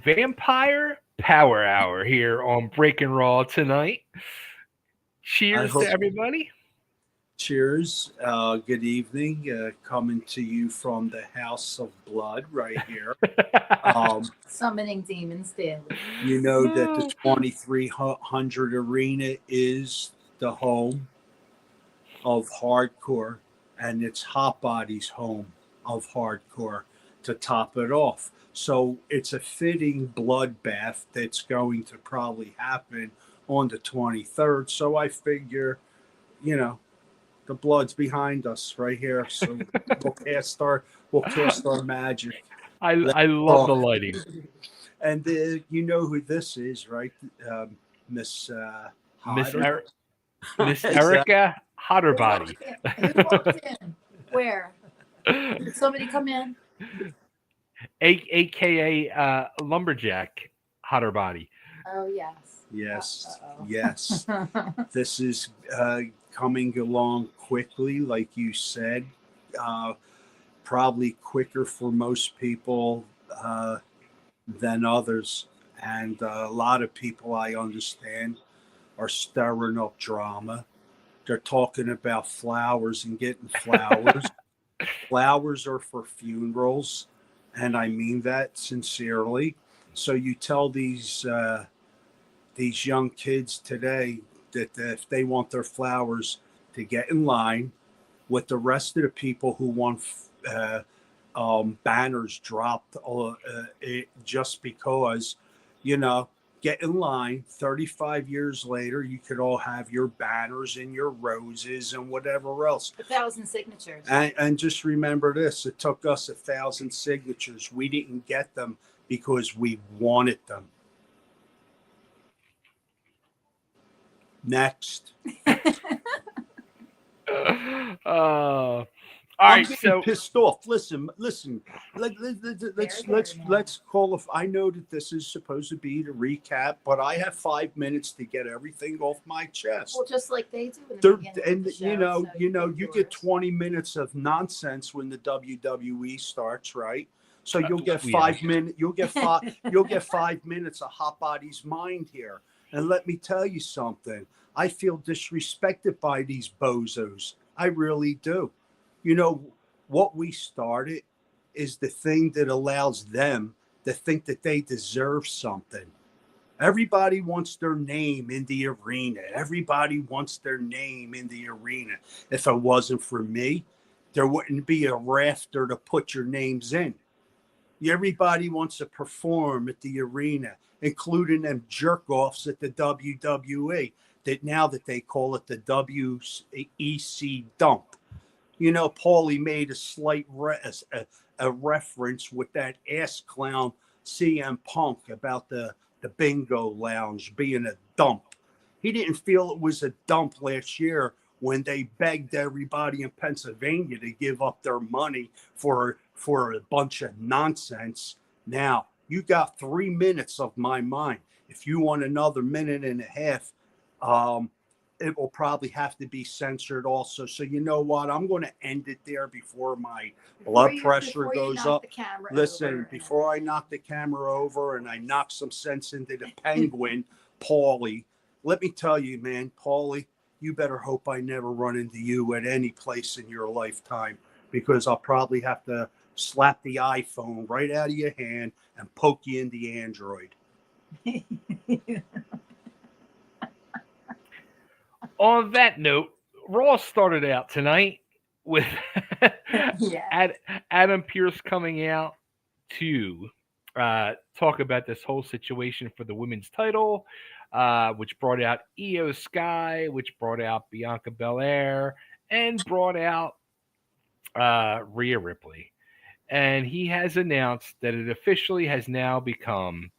Vampire Power Hour here on Breaking Raw tonight. I Cheers hope. to everybody. Cheers. Good evening. Coming to you from the House of Blood right here. Summoning demons daily. You know that the 2300 Arena is the home of hardcore, and it's HotBody's home of hardcore to top it off. So it's a fitting bloodbath that's going to probably happen on the 23rd. So I figure, you know, the blood's behind us right here. So we'll cast our magic. I love the lighting. And you know who this is, right? Miss Miss Erica HotBody. Who walked in? Where? Did somebody come in? AKA Lumberjack HotBody. Oh, yes. Yes. Uh-oh. Yes. This is coming along quickly, like you said. Probably quicker for most people than others. And a lot of people, I understand, are stirring up drama. They're talking about flowers and getting flowers. Flowers are for funerals, and I mean that sincerely. So you tell these young kids today that if they want their flowers, to get in line with the rest of the people who want banners dropped just because, get in line. 35 years later, you could all have your banners and your roses and whatever else. 1,000 signatures. And just remember this, it took us 1,000 signatures. We didn't get them because we wanted them. Next. All I'm right, getting so pissed off. Listen. Let's call. I know that this is supposed to be to recap, but I have 5 minutes to get everything off my chest. Well, just like they do in the beginning of the show, you get 20 minutes of nonsense when the WWE starts, right? So you'll get 5 minutes. You'll get 5 minutes of HotBody's mind here. And let me tell you something. I feel disrespected by these bozos. I really do. What we started is the thing that allows them to think that they deserve something. Everybody wants their name in the arena. Everybody wants their name in the arena. If it wasn't for me, there wouldn't be a rafter to put your names in. Everybody wants to perform at the arena, including them jerk-offs at the WWE, that now that they call it the WEC dump. Paulie made a slight a reference with that ass clown CM Punk about the bingo lounge being a dump. He didn't feel it was a dump last year when they begged everybody in Pennsylvania to give up their money for a bunch of nonsense. Now, you got 3 minutes of my mind. If you want another minute and a half, it will probably have to be censored also. So you know what? I'm going to end it there before my blood pressure goes up. Listen, before I knock the camera over and I knock some sense into the penguin, Paulie, let me tell you, man, Paulie, you better hope I never run into you at any place in your lifetime, because I'll probably have to slap the iPhone right out of your hand and poke you in the Android. On that note, Raw started out tonight with Adam Pearce coming out to talk about this whole situation for the women's title, which brought out Io Sky, which brought out Bianca Belair, and brought out Rhea Ripley. And he has announced that it officially has now become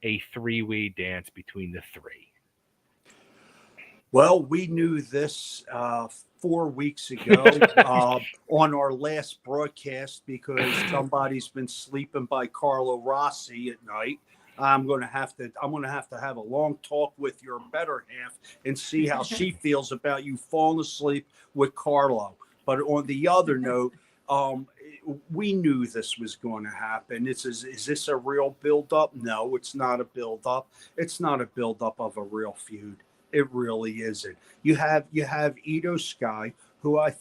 a three-way dance between the three. Well, we knew this 4 weeks ago on our last broadcast, because somebody's been sleeping by Carlo Rossi at night. I'm going to have to have a long talk with your better half and see how she feels about you falling asleep with Carlo. But on the other note, we knew this was going to happen. Is this a real buildup? No, it's not a buildup. It's not a buildup of a real feud. It really isn't. You have Ito Sky, who I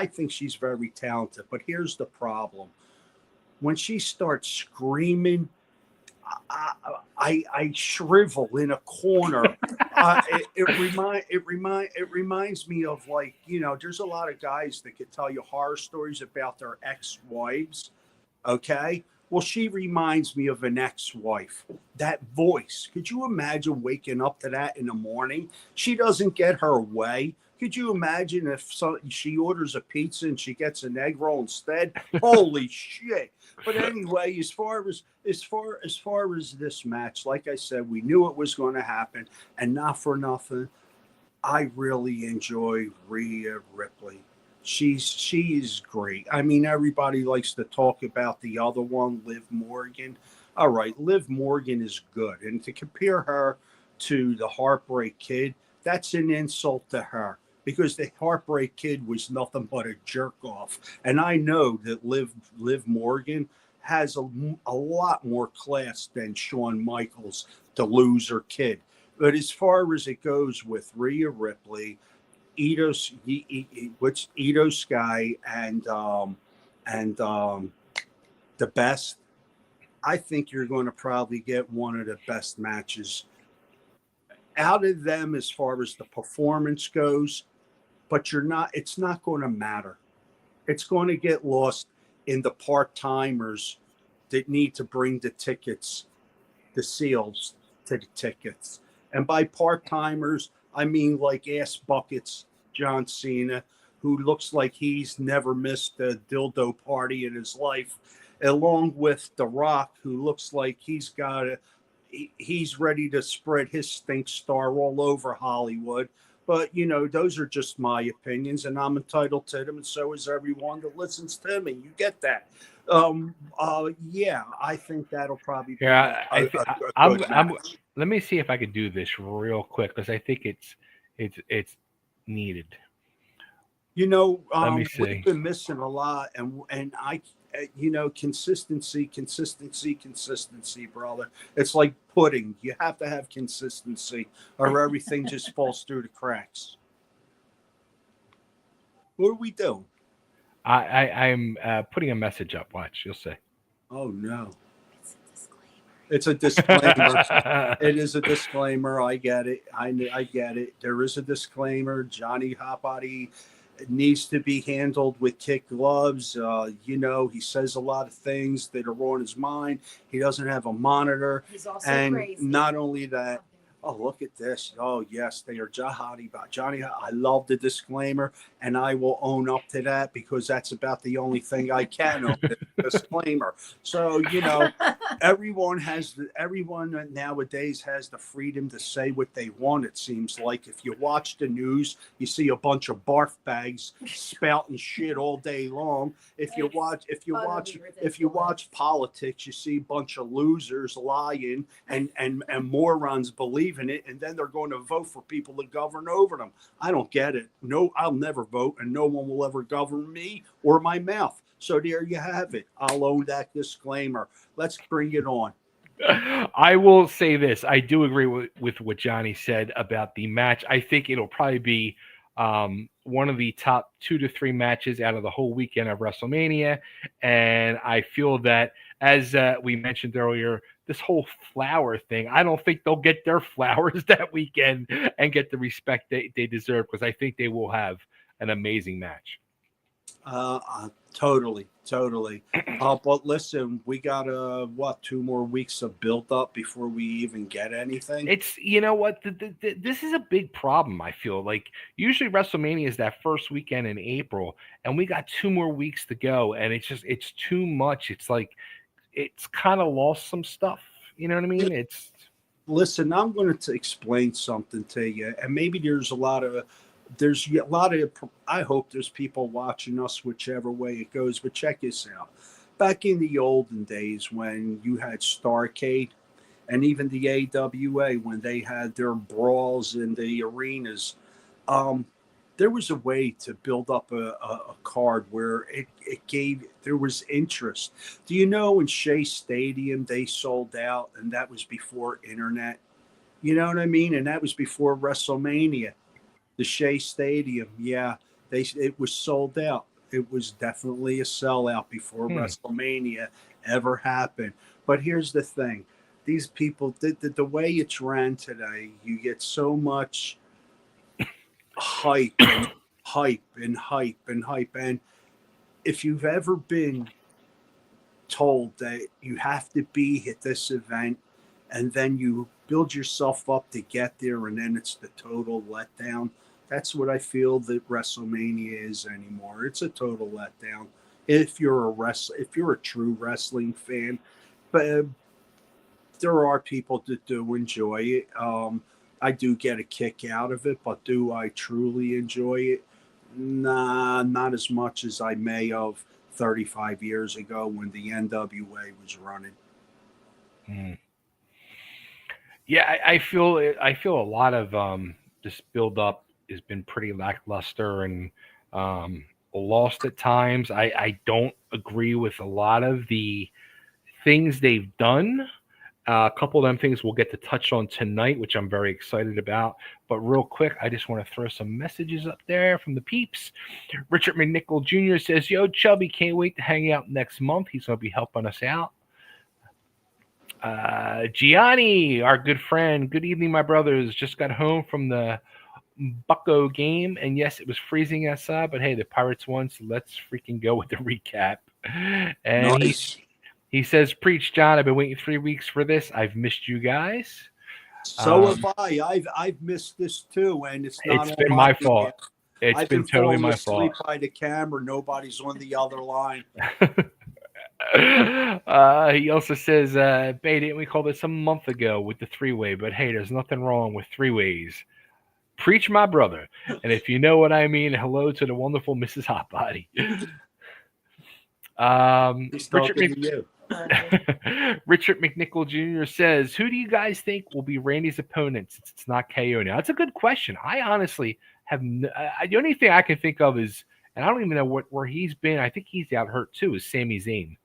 think she's very talented. But here's the problem: when she starts screaming, I shrivel in a corner. It reminds me of, like, there's a lot of guys that could tell you horror stories about their ex-wives. Okay. Well, she reminds me of an ex-wife. That voice. Could you imagine waking up to that in the morning? She doesn't get her way. Could you imagine if she orders a pizza and she gets an egg roll instead? Holy shit! But anyway, as far as this match, like I said, we knew it was going to happen, and not for nothing, I really enjoy Rhea Ripley. She's great. I mean, everybody likes to talk about the other one, Liv Morgan. All right, Liv Morgan is good, and to compare her to the Heartbreak Kid, that's an insult to her, because the Heartbreak Kid was nothing but a jerk off. And I know that Liv Morgan has a lot more class than Shawn Michaels, the loser kid. But as far as it goes with Rhea Ripley, Ito Sky, and the best, I think you're going to probably get one of the best matches out of them as far as the performance goes. But it's not going to matter. It's going to get lost in the part-timers that need to bring the tickets, the seals to the tickets. And by part-timers, I mean like ass buckets John Cena, who looks like he's never missed a dildo party in his life, along with The Rock, who looks like he's ready to spread his stink star all over Hollywood. But, those are just my opinions, and I'm entitled to them, and so is everyone that listens to me. You get that. Yeah, I think that'll probably be a good match. Let me see if I could do this real quick, because I think it's needed. Let me see. We've been missing a lot, and I, consistency, brother. It's like pudding. You have to have consistency, or everything just falls through the cracks. What are we doing? I'm putting a message up. Watch, you'll see. Oh no. It's a disclaimer. It is a disclaimer. I get it. I get it. There is a disclaimer. Johnny HotBody needs to be handled with kid gloves. He says a lot of things that are on his mind. He doesn't have a monitor. He's also and crazy. Not only that, oh, look at this. Oh, yes, they are Johnny. I love the disclaimer, and I will own up to that, because that's about the only thing I can own, the disclaimer. So, everyone nowadays has the freedom to say what they want, it seems like. If you watch the news, you see a bunch of barf bags spouting shit all day long. If you watch politics, you see a bunch of losers lying and morons believe in it, and then they're going to vote for people to govern over them. I don't get it. No, I'll never vote, and no one will ever govern me or my mouth. So there you have it. I'll own that disclaimer. Let's bring it on. I will say this. I do agree with what Johnny said about the match. I think it'll probably be one of the top 2 to 3 matches out of the whole weekend of WrestleMania. And I feel that, as we mentioned earlier, this whole flower thing, I don't think they'll get their flowers that weekend and get the respect they deserve, because I think they will have an amazing match. Totally. But listen, we got 2 more weeks of build up before we even get anything. It's, what, this is a big problem. I feel like usually WrestleMania is that first weekend in April, and we got 2 more weeks to go, and it's too much. It's like, it's kind of lost some stuff. You know what I mean? Listen, I'm going to explain something to you, and maybe there's a lot of, I hope there's people watching us whichever way it goes, but check this out. Back in the olden days, when you had Starrcade and even the AWA, when they had their brawls in the arenas, there was a way to build up a card where there was interest. Do you know in Shea Stadium they sold out, and that was before internet? You know what I mean? And that was before WrestleMania. The Shea Stadium, yeah, it was sold out. It was definitely a sellout before WrestleMania ever happened. But here's the thing: these people, the way it's ran today, you get so much hype and hype and hype and hype. And if you've ever been told that you have to be at this event and then you build yourself up to get there and then it's the total letdown, that's what I feel that WrestleMania is anymore. It's a total letdown. If you're a true wrestling fan, but there are people that do enjoy it. I do get a kick out of it, but do I truly enjoy it? Nah, not as much as I may have 35 years ago when the NWA was running. Yeah, I feel it. I feel a lot of this build up has been pretty lackluster and lost at times. I don't agree with a lot of the things they've done. A couple of them things we'll get to touch on tonight, which I'm very excited about. But real quick, I just want to throw some messages up there from the peeps. Richard McNichol Jr. says, "Yo, Chubby, can't wait to hang out next month. He's going to be helping us out." Gianni, our good friend. Good evening, my brothers. Just got home from the Bucko game, and yes, it was freezing outside, but hey, the Pirates won, so let's freaking go with the recap. And Nice. he says, "Preach, John. I've been waiting 3 weeks for this. I've missed you guys." So have I. I've missed this too, and it's not. It's been my fault. Behalf. It's been totally my fault. By the camera, nobody's on the other line. He also says, "Bay, didn't we call this a month ago with the three-way? But hey, there's nothing wrong with three ways. Preach, my brother. And if you know what I mean, hello to the wonderful Mrs. Hotbody." Richard McNichol Jr. says, "Who do you guys think will be Randy's opponent since it's not KO now?" That's a good question. I honestly have the only thing I can think of is, and I don't even know where he's been. I think he's out hurt too. Is Sami Zayn?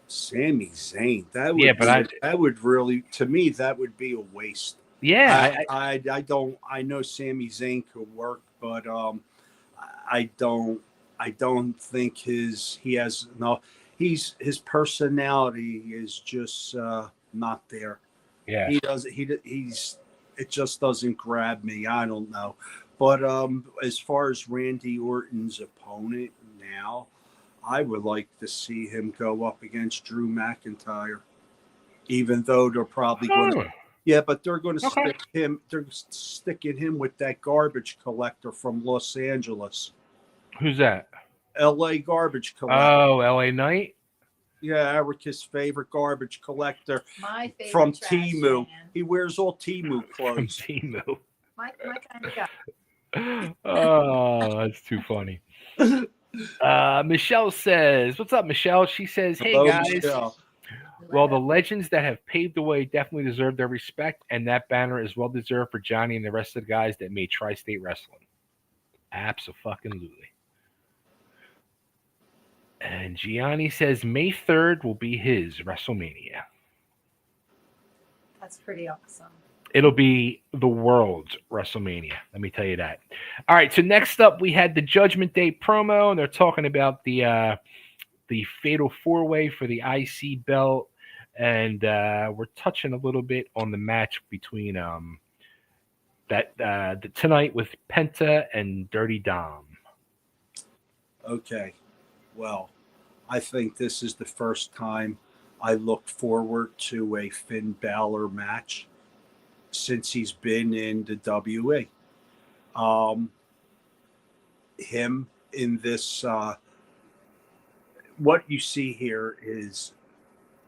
Sami Zayn. That would really, to me, that would be a waste. Yeah, I don't. I know Sami Zayn could work, but I don't think his personality is just not there. Yeah, it just doesn't grab me. I don't know, but as far as Randy Orton's opponent now, I would like to see him go up against Drew McIntyre, even though they're probably going to. Yeah, but they're going to stick him. They're sticking him with that garbage collector from Los Angeles. Who's that? L.A. garbage collector. Oh, L.A. Knight? Yeah, Erica's favorite garbage collector. My favorite from Timu. He wears all Timu clothes. From Timu. My kind of guy. Oh, that's too funny. Michelle says, "What's up, Michelle?" She says, "Hey, Hello, guys. Michelle. Well, the legends that have paved the way definitely deserve their respect, and that banner is well deserved for Johnny and the rest of the guys that made Tri-State Wrestling. Abso-fucking-lutely." And Gianni says May 3rd will be his WrestleMania. That's pretty awesome. It'll be the world's WrestleMania. Let me tell you that. All right, so next up we had the Judgment Day promo, and they're talking about the Fatal 4-Way for the IC belt, and we're touching a little bit on the match between tonight with Penta and Dirty Dom. Okay, well, I think this is the first time I look forward to a Finn Balor match since he's been in the WWE. Him in this, what you see here is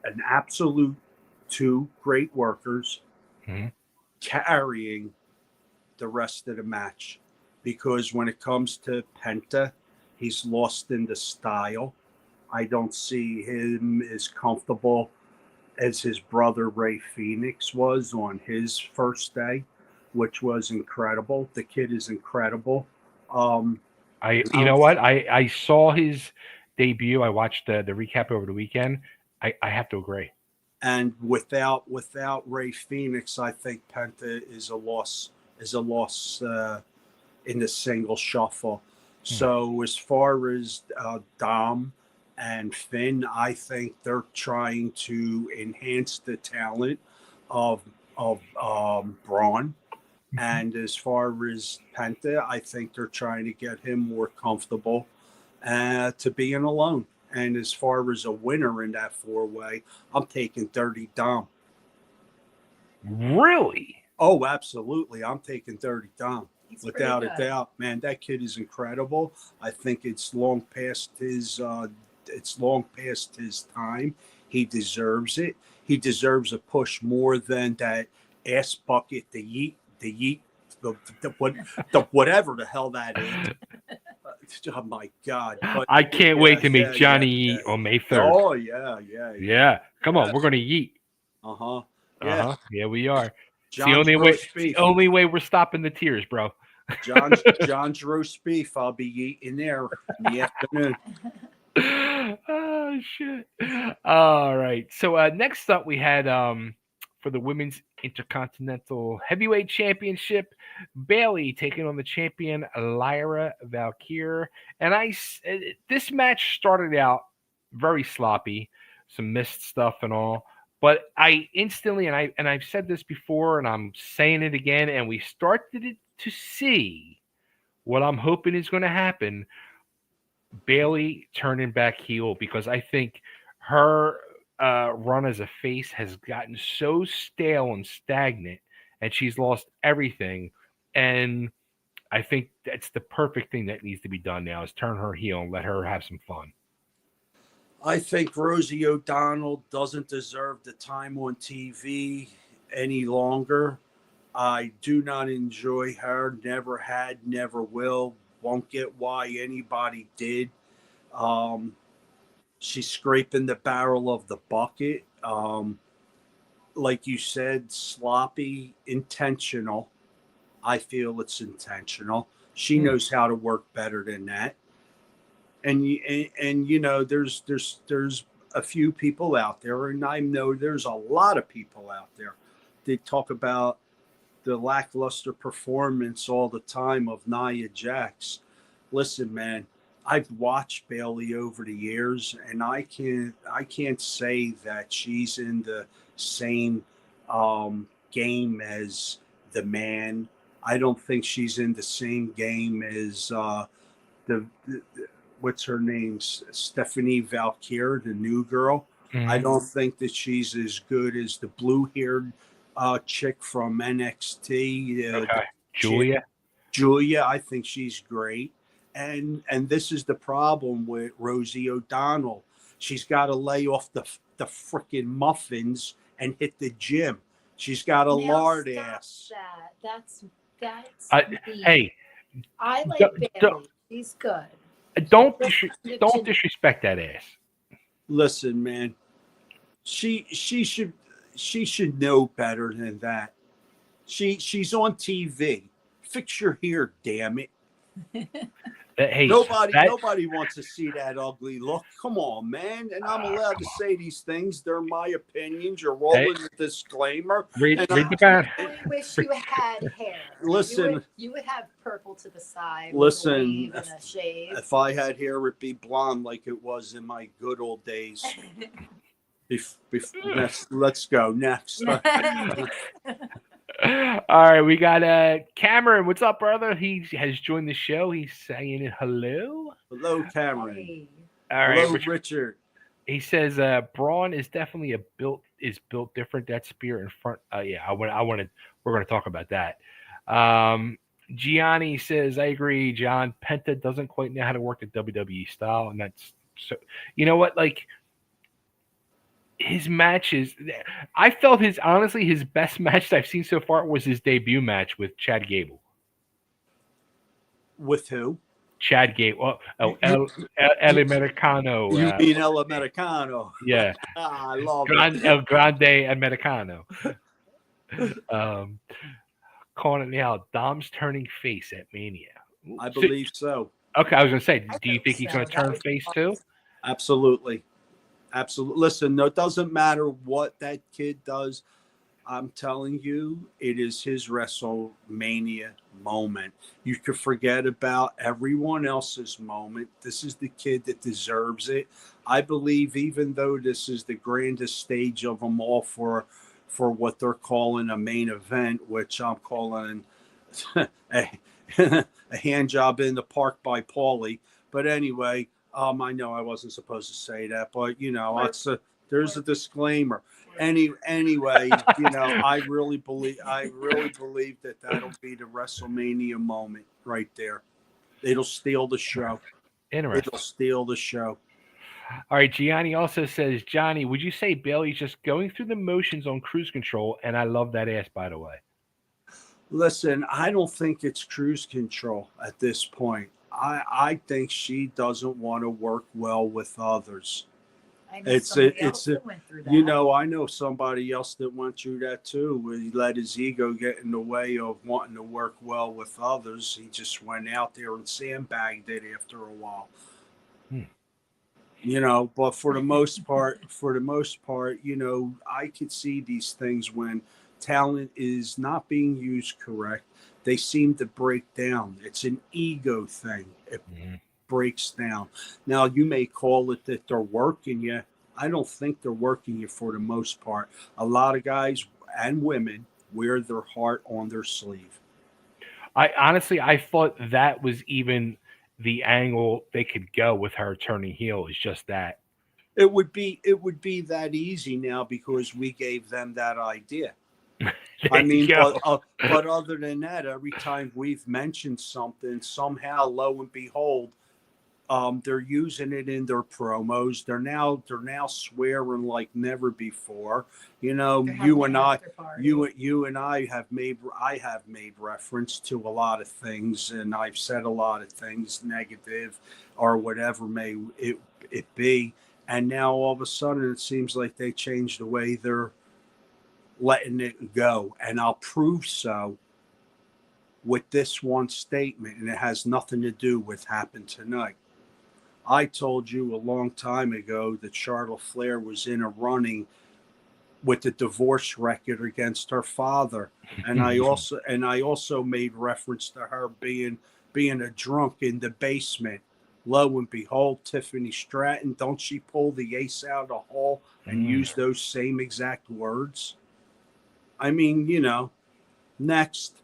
an absolute two great workers carrying the rest of the match. Because when it comes to Penta, he's lost in the style. I don't see him as comfortable as his brother Ray Phoenix was on his first day. which was incredible. The kid is incredible. You know what? I saw his debut. I watched the recap over the weekend. I have to agree. And without Ray Phoenix, I think Penta is a loss in the single shuffle. So as far as Dom and Finn, I think they're trying to enhance the talent of Braun. And as far as Penta, I think they're trying to get him more comfortable to being alone. And as far as a winner in that four-way, I'm taking Dirty Dom. Really? Oh, absolutely. I'm taking Dirty Dom. He's Without a pretty good. doubt. Man, that kid is incredible. I think it's long past his time. He deserves it. He deserves a push more than that ass bucket, the yeet, whatever the hell that is. Oh my God! But, I can't wait to meet Johnny Yeet on May 3rd. Oh yeah. Yeah, come on, we're gonna yeet. Yeah. Yeah, we are. It's John's roast beef. the only way we're stopping the tears, bro. John's roast beef. I'll be eating there in the afternoon. Oh shit! All right. So next up, we had for the women's intercontinental heavyweight championship, Bailey taking on the champion Lyra Valkyrie, and this match started out very sloppy, some missed stuff and all. But I instantly, and I've said this before, and I'm saying it again, and we started to see what I'm hoping is going to happen. Bailey turning back heel, because I think her run as a face has gotten so stale and stagnant, and she's lost everything. And I think that's the perfect thing that needs to be done now, is turn her heel and let her have some fun. I think Rosie O'Donnell doesn't deserve the time on TV any longer. I do not enjoy her. Never had, never will. Won't get why anybody did. She's scraping the barrel of the bucket. Like you said, sloppy, intentional. I feel it's intentional. She knows how to work better than that. And you know, there's a few people out there, and I know there's a lot of people out there. They talk about the lackluster performance all the time of Nia Jax. Listen, man, I've watched Bailey over the years, and I can't say that she's in the same game as the man. I don't think she's in the same game as the what's her name, Stephanie Valkyrie, the new girl. Mm-hmm. I don't think that she's as good as the blue-haired chick from NXT. Okay. Julia, I think she's great. And this is the problem with Rosie O'Donnell. She's got to lay off the freaking muffins and hit the gym. She's got a lard ass. That's hey, I like Bailey. She's good. Don't disrespect that ass. Listen, man. She should know better than that. She's on TV. Fix your hair, damn it. Hey, nobody wants to see that ugly look. Come on, man. And I'm allowed to say these things. They're my opinions. You're rolling a disclaimer. Read the back. I wish you had hair. Listen. You would have purple to the side. Listen. And a shave. If I had hair, it'd be blonde like it was in my good old days. Let's go next. All right, we got Cameron. What's up, brother? He has joined the show. He's saying hello. Hello, Cameron. Hey. All right, hello, Richard. He says Braun is definitely built different. That spear in front. Yeah, we're going to talk about that. Gianni says, I agree, John. Penta doesn't quite know how to work the WWE style, and that's so. You know what? Like, his matches, I felt his best match that I've seen so far was his debut match with Chad Gable. With who? Chad Gable. El Americano. You mean El Americano? Yeah. I love it. El Grande Americano. calling it now. Dom's turning face at Mania. I believe so. Okay, I was gonna say, I do you think he's gonna so. turn face too? Absolutely. Absolutely. Listen, no, it doesn't matter what that kid does. I'm telling you, it is his WrestleMania moment. You could forget about everyone else's moment. This is the kid that deserves it. I believe, even though this is the grandest stage of them all for what they're calling a main event, which I'm calling a, a hand job in the park by Paulie. But anyway, I know I wasn't supposed to say that, but there's a disclaimer. Anyway, I really believe that that'll be the WrestleMania moment right there. It'll steal the show. Interesting. It'll steal the show. All right, Gianni also says, Johnny, would you say Bailey's just going through the motions on cruise control? And I love that ass, by the way. Listen, I don't think it's cruise control at this point. I think she doesn't want to work well with others. I know somebody else that went through that too. He let his ego get in the way of wanting to work well with others. He just went out there and sandbagged it after a while. But for the most part, I could see these things when talent is not being used correct. They seem to break down. It's an ego thing. It breaks down. Now, you may call it that they're working you. I don't think they're working you for the most part. A lot of guys and women wear their heart on their sleeve. I thought that was even the angle they could go with her turning heel. Is just that it would be that easy now because we gave them that idea. I mean, but other than that, every time we've mentioned something, somehow, lo and behold, they're using it in their promos. They're now swearing like never before. You and I have made reference to a lot of things, and I've said a lot of things negative or whatever may it be. And now all of a sudden, it seems like they changed the way they're letting it go. And I'll prove so with this one statement, and it has nothing to do with happened tonight. I told you a long time ago that Charlotte Flair was in a running with the divorce record against her father, and I also made reference to her being a drunk in the basement. Lo and behold, Tiffany Stratton, don't she pull the ace out of the hole and use those same exact words? I mean, next.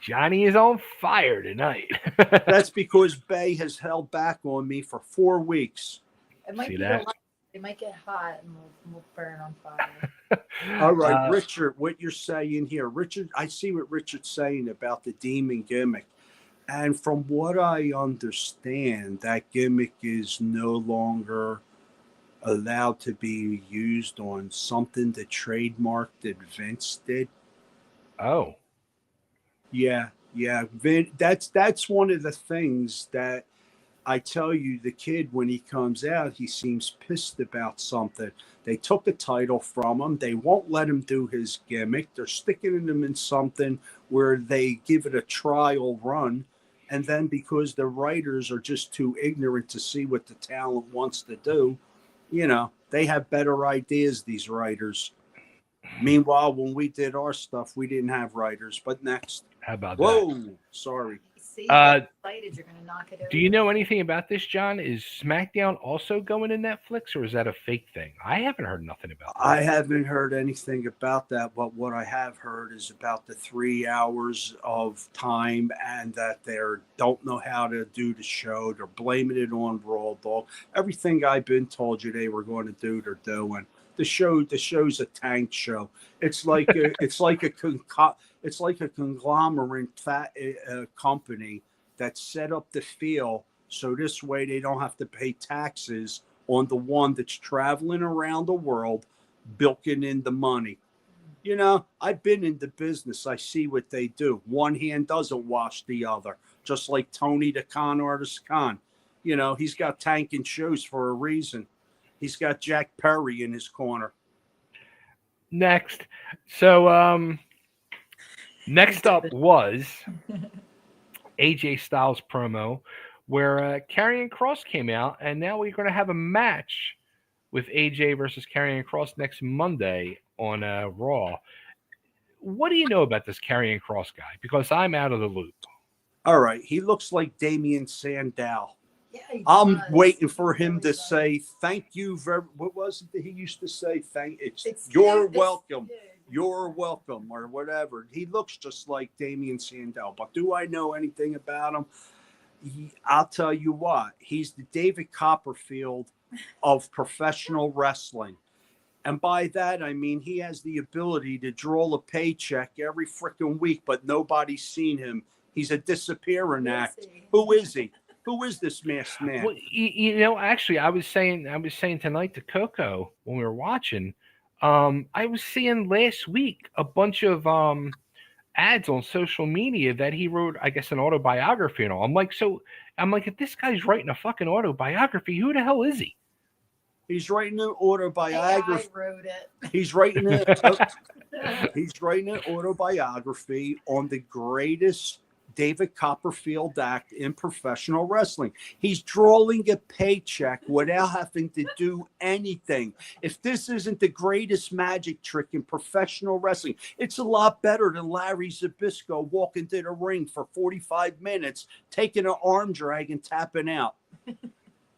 Johnny is on fire tonight. That's because Bay has held back on me for 4 weeks. It might it might get hot and we'll burn on fire. All right, Richard, what you're saying here. Richard, I see what Richard's saying about the demon gimmick. And from what I understand, that gimmick is no longer allowed to be used on something the trademark that Vince did. Oh. Yeah. That's one of the things that I tell you, the kid, when he comes out, he seems pissed about something. They took the title from him. They won't let him do his gimmick. They're sticking him in something where they give it a trial run. And then because the writers are just too ignorant to see what the talent wants to do, they have better ideas, these writers. Meanwhile, when we did our stuff, we didn't have writers. But next. How about Whoa, that? Sorry. See, you're gonna knock it over. Do you know anything about this, John? Is SmackDown also going to Netflix, or is that a fake thing? I haven't heard nothing about that. I haven't heard anything about that, but what I have heard is about the 3 hours of time and that they don't know how to do the show. They're blaming it on Raw Dog. Everything I've been told you they were going to do, they're doing. The show's a tank show. It's like a conglomerate company that set up the field so this way they don't have to pay taxes on the one that's traveling around the world bilking in the money. I've been in the business. I see what they do. One hand doesn't wash the other, just like Tony the con artist Khan. He's got tanking shows for a reason. He's got Jack Perry in his corner. Next. So next up was AJ Styles promo where Karrion Kross came out, and now we're going to have a match with AJ versus Karrion Kross next Monday on Raw. What do you know about this Karrion Kross guy? Because I'm out of the loop. All right, he looks like Damian Sandow. Yeah, I'm waiting for him to say thank you very. What was it that he used to say? You're welcome. You're welcome, or whatever. He looks just like Damian Sandow. But do I know anything about him? I'll tell you what. He's the David Copperfield of professional wrestling. And by that, I mean he has the ability to draw a paycheck every freaking week, but nobody's seen him. He's a disappearing act. Who is he? Who is this masked man? Well, you know, actually, I was saying tonight to Coco when we were watching. I was seeing last week a bunch of ads on social media that he wrote, I guess, an autobiography and all. I'm like, if this guy's writing a fucking autobiography, who the hell is he? He's writing an autobiography. I wrote it. He's writing it. He's writing an autobiography on the greatest David Copperfield act in professional wrestling. He's drawing a paycheck without having to do anything. If this isn't the greatest magic trick in professional wrestling, it's a lot better than Larry Zbyszko walking to the ring for 45 minutes, taking an arm drag and tapping out.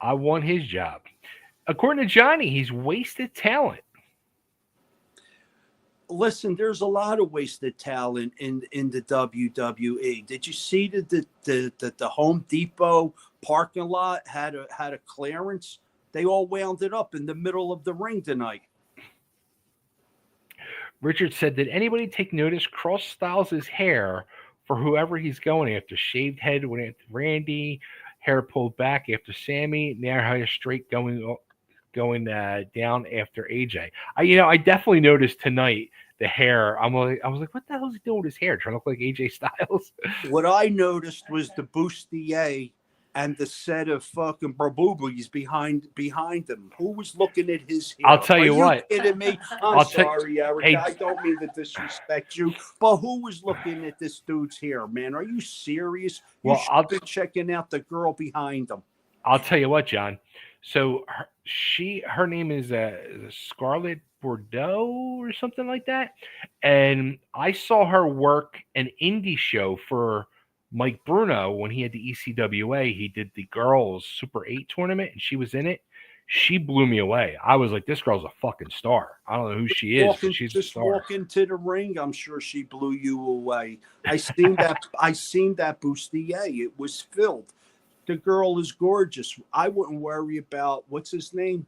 I want his job. According to Johnny, he's wasted talent. Listen, there's a lot of wasted talent in the WWE. Did you see the Home Depot parking lot had a clearance? They all wound it up in the middle of the ring tonight. Richard said, did anybody take notice Kross styles his hair for whoever he's going after? Shaved head went after Randy, hair pulled back after Sammy, now hair straight going down after AJ. I definitely noticed tonight the hair. I was like, what the hell is he doing with his hair? Trying to look like AJ Styles. What I noticed was the bustier and the set of fucking barboobies behind him. Who was looking at his hair? I'll tell you what. Are you kidding me? I'm sorry, Eric. Hey, I don't mean to disrespect you, but who was looking at this dude's hair, man? Are you serious? Well, I've been checking out the girl behind him. I'll tell you what, John. So her name is Scarlett Bordeaux or something like that, and I saw her work an indie show for Mike Bruno when he had the ECWA. He did the girls Super 8 tournament, and she was in it. She blew me away. I was like, this girl's a fucking star. I don't know who she is, but she's a star. Walk into the ring, I'm sure she blew you away. I seen that bustier. It was filled. The girl is gorgeous. I wouldn't worry about what's his name?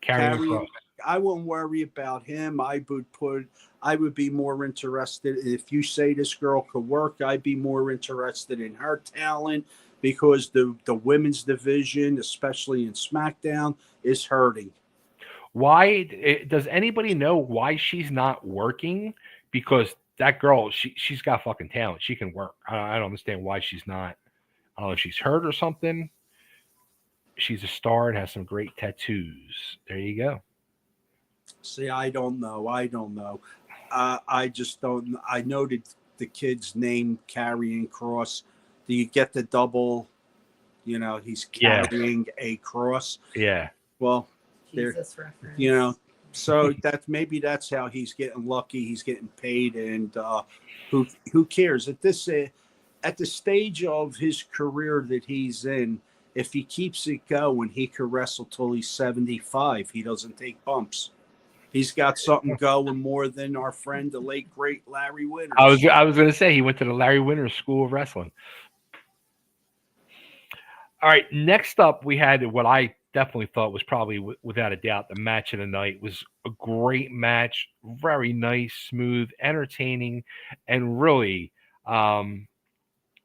Karrion. I wouldn't worry about him. I would be more interested if you say this girl could work. I'd be more interested in her talent because the women's division, especially in SmackDown, is hurting. Why does anybody know why she's not working? Because that girl, she's got fucking talent. She can work. I don't understand why she's not. I don't know if she's hurt or something. She's a star and has some great tattoos. There you go. See, I don't know. I just don't. I know the kid's name, Karrion Kross. Do you get the double? He's carrying a cross. Yeah. Well, Jesus reference. So that's how he's getting lucky. He's getting paid, and who cares at this? At the stage of his career that he's in, if he keeps it going, he could wrestle till he's 75. He doesn't take bumps. He's got something going more than our friend, the late great Larry Winters. I was going to say he went to the Larry Winters School of Wrestling. All right, next up we had what I definitely thought was probably without a doubt the match of the night. It was a great match, very nice, smooth, entertaining, and really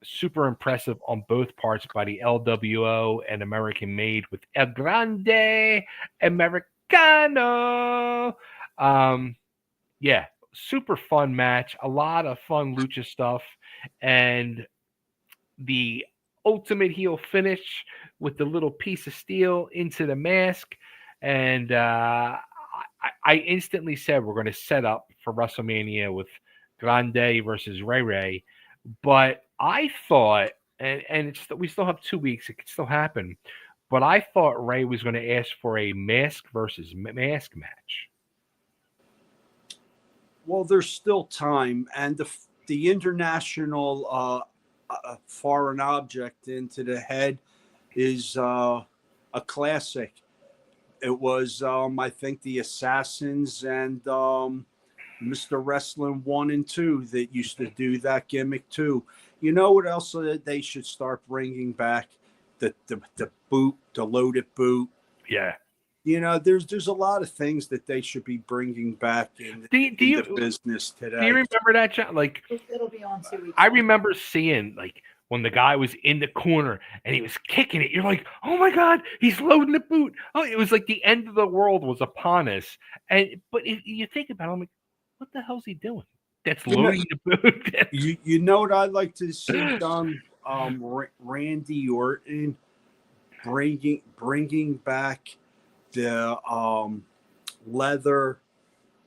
super impressive on both parts by the LWO and American Made with El Grande Americano. Yeah, super fun match. A lot of fun lucha stuff. And the ultimate heel finish with the little piece of steel into the mask. And I instantly said we're going to set up for WrestleMania with Grande versus Ray Ray, but I thought, and we still have 2 weeks, it could still happen, but I thought Ray was going to ask for a mask versus mask match. Well, there's still time, and the international foreign object into the head is a classic. It was, I think, the Assassins and Mr. Wrestling 1 and 2 that used to do that gimmick too. You know what else they should start bringing back? The boot, the loaded boot. Yeah. You know, there's a lot of things that they should be bringing back in the business today. Do you remember that, John? Like, it'll be on 2 weeks. I remember seeing, like, when the guy was in the corner and he was kicking it. You're like, oh my God, he's loading the boot. Oh, it was like the end of the world was upon us. But if you think about it, I'm like, what the hell's he doing? That's loading the boot. You know what I'd like to see done? Randy Orton bringing back the leather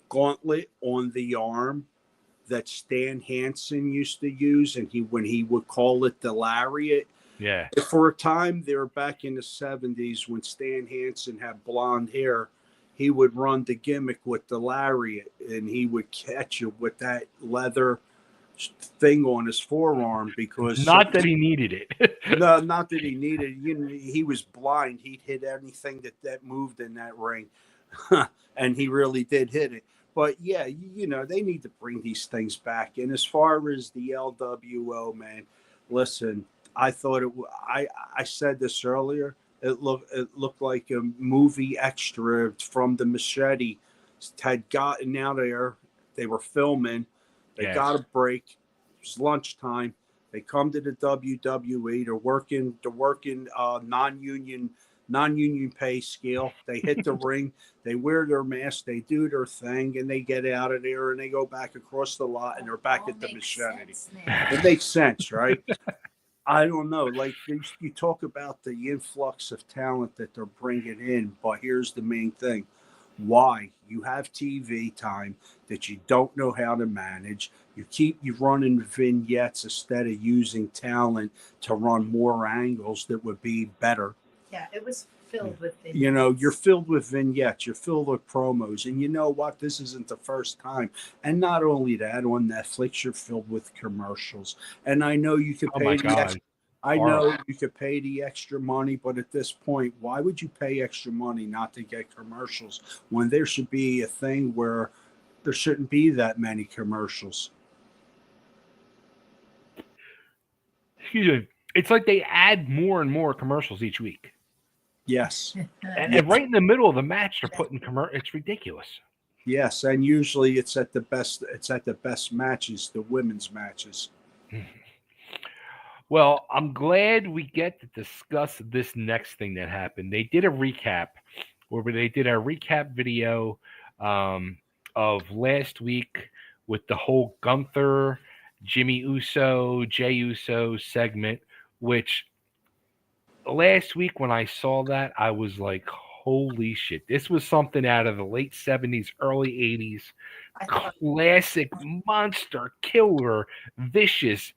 gauntlet on the arm that Stan Hansen used to use, and when he would call it the lariat. Yeah. For a time there, back in the 70s, when Stan Hansen had blonde hair, he would run the gimmick with the lariat, and he would catch you with that leather thing on his forearm because not that he needed it. No, not that he needed it. He was blind. He'd hit anything that moved in that ring, and he really did hit it. But yeah, they need to bring these things back. And as far as the LWO, man, listen, I thought I said this earlier. It looked like a movie extra from the Machete had gotten out there. They were filming. They got a break. It was lunchtime. They come to the WWE. They're working non-union pay scale. They hit the ring. They wear their mask. They do their thing, and they get out of there, and they go back across the lot, and they're back at the Machete. It makes sense, right? I don't know. Like, you talk about the influx of talent that they're bringing in, but here's the main thing. Why? You have TV time that you don't know how to manage. You running vignettes instead of using talent to run more angles that would be better. Yeah, it was filled with vignettes. You're filled with vignettes. You're filled with promos. And you know what? This isn't the first time. And not only that, on Netflix, you're filled with commercials. And I know you could pay you could pay the extra money, but at this point, why would you pay extra money not to get commercials when there should be a thing where there shouldn't be that many commercials? Excuse me. It's like they add more and more commercials each week. Yes. And right in the middle of the match, they're putting commercials. It's ridiculous. Yes, and usually it's at the best matches, the women's matches. Well, I'm glad we get to discuss this next thing that happened. They did a recap where they did a recap video of last week with the whole Gunther, Jimmy Uso, Jey Uso segment, which last week when I saw that, I was like, holy shit. This was something out of the late 70s, early 80s. Classic monster, killer, vicious,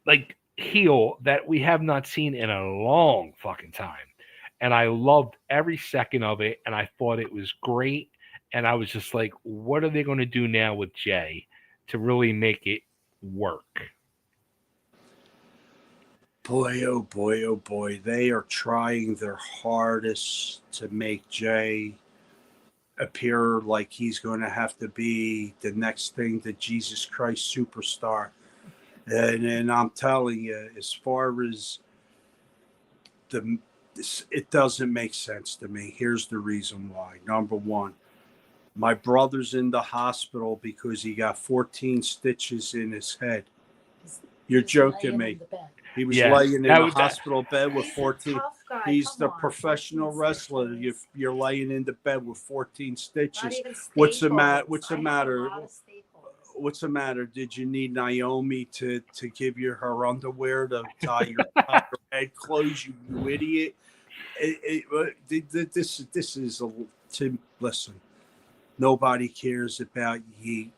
like heel that we have not seen in a long fucking time. And I loved every second of it, and I thought it was great. And I was just like, what are they going to do now with Jey to really make it work? Boy, oh boy, oh boy. They are trying their hardest to make Jey appear like he's going to have to be the next thing, the Jesus Christ superstar. And I'm telling you, as far as it doesn't make sense to me. Here's the reason why. Number one, my brother's in the hospital because he got 14 stitches in his head. You're joking me. He was laying in the hospital bed with 14. He's the professional wrestler. You're laying in the bed with 14 stitches. What's the matter? What's the matter? What's the matter? Did you need Naomi to give you her underwear to tie your head closed, you idiot? This is Tim. Listen, Nobody cares about Yeet.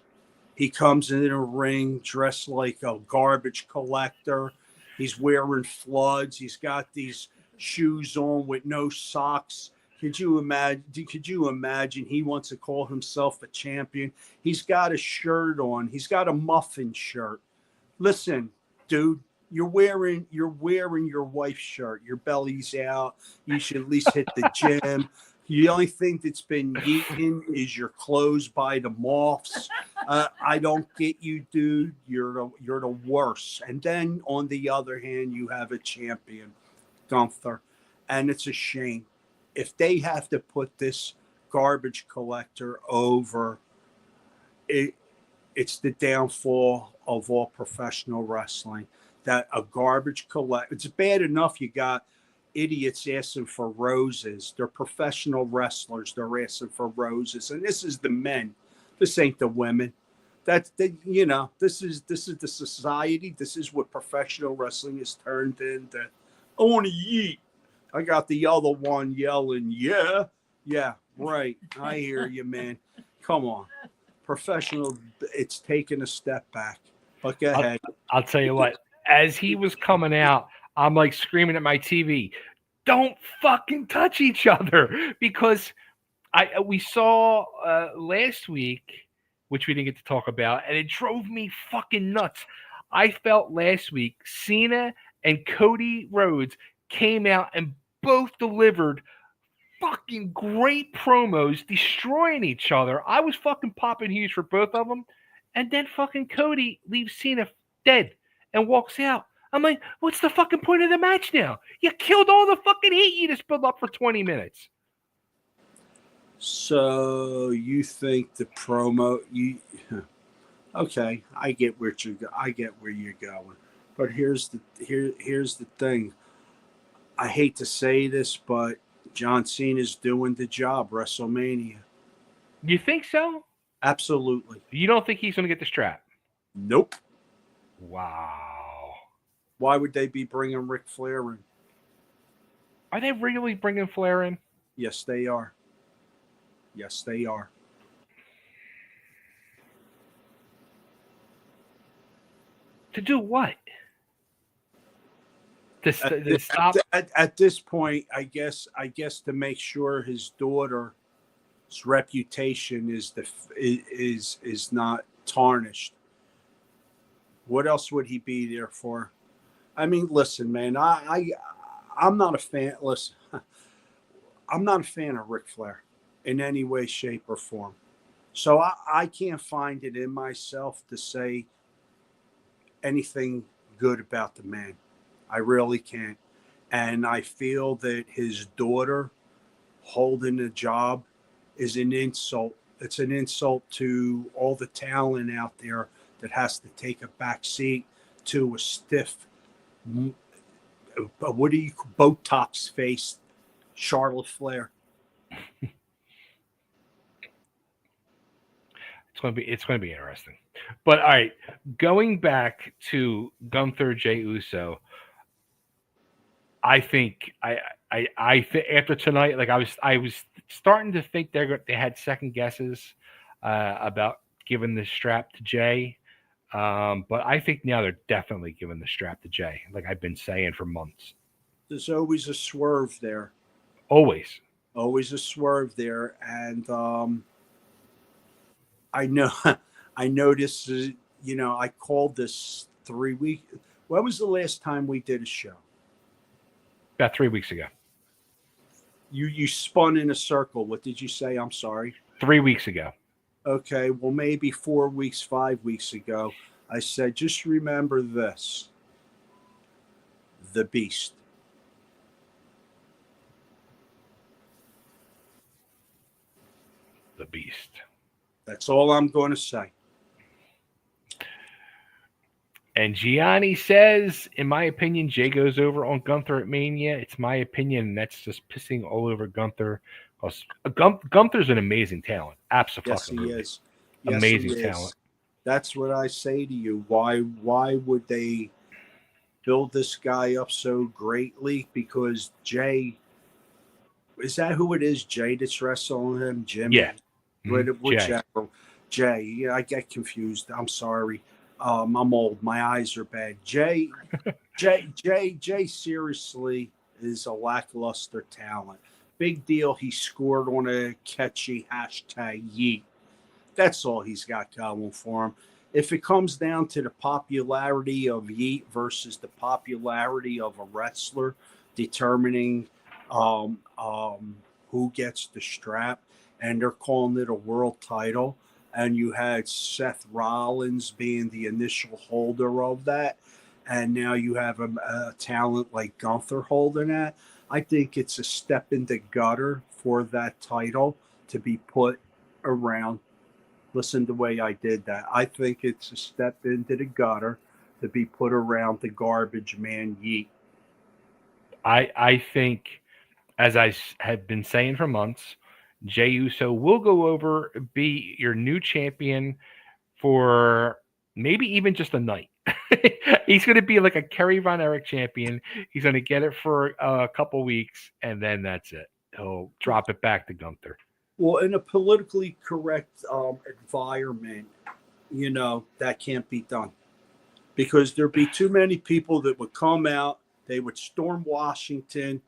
He comes in the ring dressed like a garbage collector. He's wearing floods. He's got these shoes on with no socks. Could you imagine? Could you imagine? He wants to call himself a champion. He's got a shirt on. He's got a muffin shirt. Listen, dude, you're wearing your wife's shirt. Your belly's out. You should at least hit the gym. The only thing that's been eaten is your clothes by the moths. I don't get you, dude. You're the worst. And then on the other hand, you have a champion, Gunther, and it's a shame if they have to put this garbage collector over. It's the downfall of all professional wrestling. That a garbage collector. It's bad enough you got idiots asking for roses. They're professional wrestlers. They're asking for roses, and this is the men. This ain't the women. That's the This is the society. This is what professional wrestling is turned into. I want to eat. I got the other one yelling, yeah, right. I hear you, man. Come on, professional. It's taken a step back. But go ahead. I'll tell you what. As he was coming out, I'm like screaming at my TV, "Don't fucking touch each other!" Because we saw last week, which we didn't get to talk about, and it drove me fucking nuts. I felt last week Cena and Cody Rhodes came out and both delivered fucking great promos, destroying each other. I was fucking popping huge for both of them, and then fucking Cody leaves Cena dead and walks out. I'm like, what's the fucking point of the match now? You killed all the fucking heat you just built up for 20 minutes. So you think the promo? Okay, I get where you're going, but here's the thing. I hate to say this, but John Cena's doing the job. WrestleMania. You think so? Absolutely. You don't think he's going to get the strap? Nope. Wow. Why would they be bringing Ric Flair in? Are they really bringing Flair in? Yes, they are. Yes, they are. To do what? To stop? At this point, I guess to make sure his daughter's reputation is not tarnished. What else would he be there for? I mean, listen, man, I'm not a fan. Listen, I'm not a fan of Ric Flair in any way, shape, or form. So I can't find it in myself to say anything good about the man. I really can't. And I feel that his daughter holding a job is an insult. It's an insult to all the talent out there that has to take a back seat to a stiff, Botox face Charlotte Flair. It's going to be interesting. But all right, going back to Gunther Jey Uso, I think after tonight, like I was starting to think they had second guesses about giving the strap to Jey, but I think now they're definitely giving the strap to Jey, like I've been saying for months. There's always a swerve there. Always a swerve there, and I know this is, I called this 3 weeks. When was the last time we did a show? About 3 weeks ago. You spun in a circle. What did you say? I'm sorry. 3 weeks ago. Okay, well, maybe 4 weeks, 5 weeks ago, I said, just remember this. The Beast. The Beast. That's all I'm going to say. And Gianni says, in my opinion, Jey goes over on Gunther at Mania. It's my opinion, and that's just pissing all over Gunther. Gunther's an amazing talent. Absolutely. Yes, he is. Amazing talent. That's what I say to you. Why would they build this guy up so greatly? Because Jey, is that who it is? Jey that's wrestling him? Jimmy? Yeah. Whichever. Jay. Yeah, I get confused. I'm sorry. I'm old. My eyes are bad. Jay seriously is a lackluster talent. Big deal. He scored on a catchy hashtag yeet. That's all he's got going for him. If it comes down to the popularity of Yeet versus the popularity of a wrestler determining who gets the strap, and they're calling it a world title, and you had Seth Rollins being the initial holder of that, and now you have a talent like Gunther holding that, I think it's a step in the gutter for that title to be put around. Listen to the way I did that. I think it's a step into the gutter to be put around the garbage man Yeet. I think, as I have been saying for months, Jey Uso will go over, be your new champion for maybe even just a night. He's going to be like a Kerry Von Erich champion. He's going to get it for a couple weeks, and then that's it. He'll drop it back to Gunther. Well, in a politically correct environment, that can't be done because there'd be too many people that would come out. They would storm Washington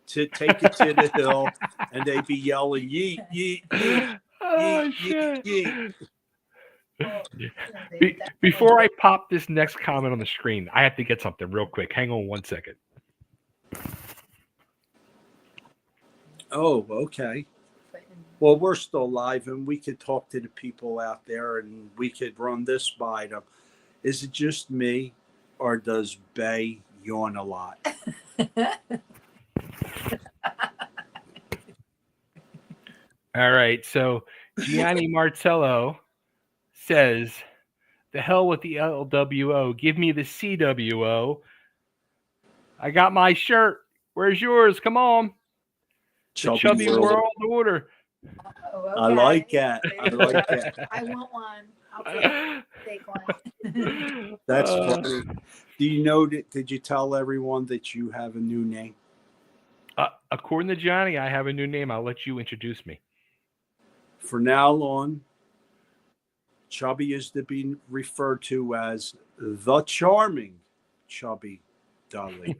to take it to the hill, and they'd be yelling, yeet, yeet, yeet, Oh, yeet, shit. yeet. Before I pop this next comment on the screen, I have to get something real quick. Hang on 1 second. Oh, okay. Well, we're still live, and we could talk to the people out there, and we could run this by them. Is it just me, or does Bay yawn a lot? All right, so Gianni Martello says, the hell with the LWO. Give me the CWO. I got my shirt. Where's yours? Come on. The Chubby World Order. Oh, okay. I like that. I like that. I want one. I'll take one. That's funny. Do you know that? Did you tell everyone that you have a new name? According to Johnny, I have a new name. I'll let you introduce me. For now on, Chubby is to be referred to as the charming Chubby Dudley.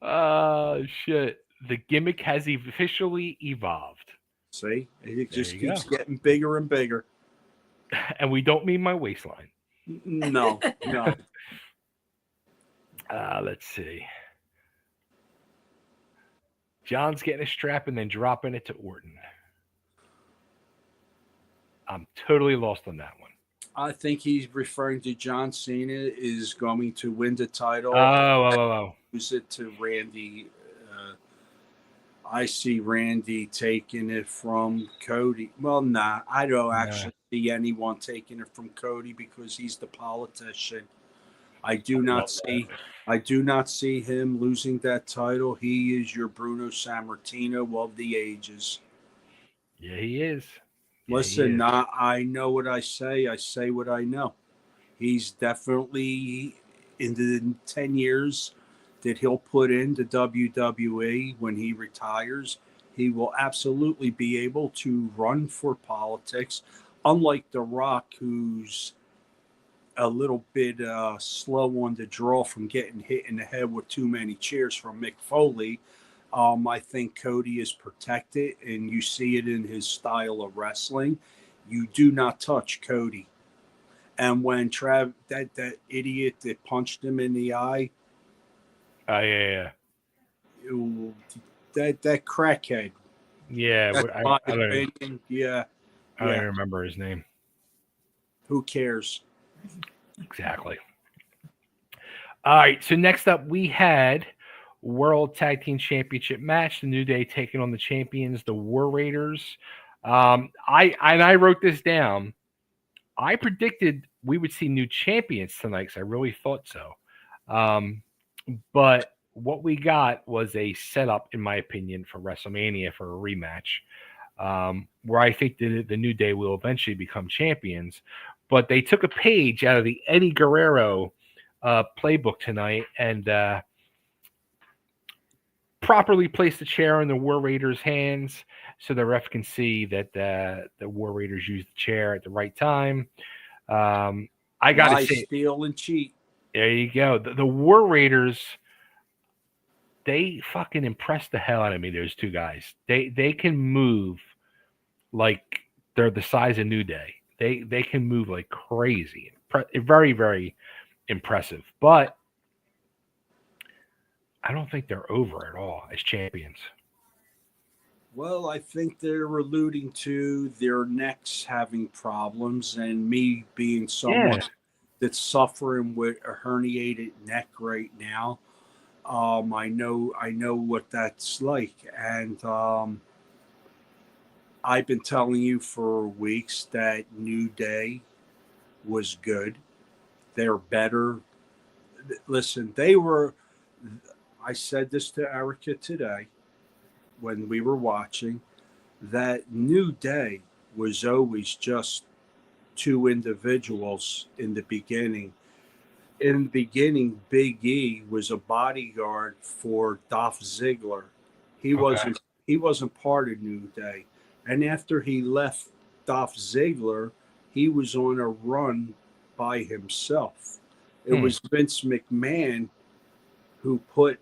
Oh, shit. The gimmick has officially evolved. See? It just keeps getting bigger and bigger. And we don't mean my waistline. No. Let's see. John's getting a strap and then dropping it to Orton. I'm totally lost on that one. I think he's referring to John Cena is going to win the title. Oh. Use it to Randy. I see Randy taking it from Cody. Well, I don't actually see anyone taking it from Cody because he's the politician. I do not see him losing that title. He is your Bruno Sammartino of the ages. Yeah, he is. Listen, I know what I say. I say what I know. He's definitely, in the 10 years that he'll put into WWE when he retires, he will absolutely be able to run for politics, unlike The Rock, who's a little bit slow on the draw from getting hit in the head with too many cheers from Mick Foley. I think Cody is protected, and you see it in his style of wrestling. You do not touch Cody. And when that idiot that punched him in the eye, yeah. That crackhead. Yeah, I don't even remember his name. Who cares? Exactly. All right, so next up we had World Tag Team Championship match. The New Day taking on the champions, the War Raiders. I wrote this down. I predicted we would see new champions tonight because I really thought so. But what we got was a setup, in my opinion, for WrestleMania for a rematch, where I think the New Day will eventually become champions. But they took a page out of the Eddie Guerrero playbook tonight and properly place the chair in the War Raiders' hands so the ref can see that the War Raiders used the chair at the right time. I got to Lie, say, steal, and cheat. there you go. The War Raiders, they fucking impressed the hell out of me. Those two guys, they can move like they're the size of New Day. They can move like crazy. Very, very impressive. But I don't think they're over at all as champions. Well, I think they're alluding to their necks having problems, and me being someone Yeah. that's suffering with a herniated neck right now. I know what that's like, and I've been telling you for weeks that New Day was good. They're better. Listen, they were. I said this to Erica today when we were watching, that New Day was always just two individuals in the beginning. In the beginning, Big E was a bodyguard for Dolph Ziggler. He Okay. wasn't part of New Day. And after he left Dolph Ziggler, he was on a run by himself. It was Vince McMahon who put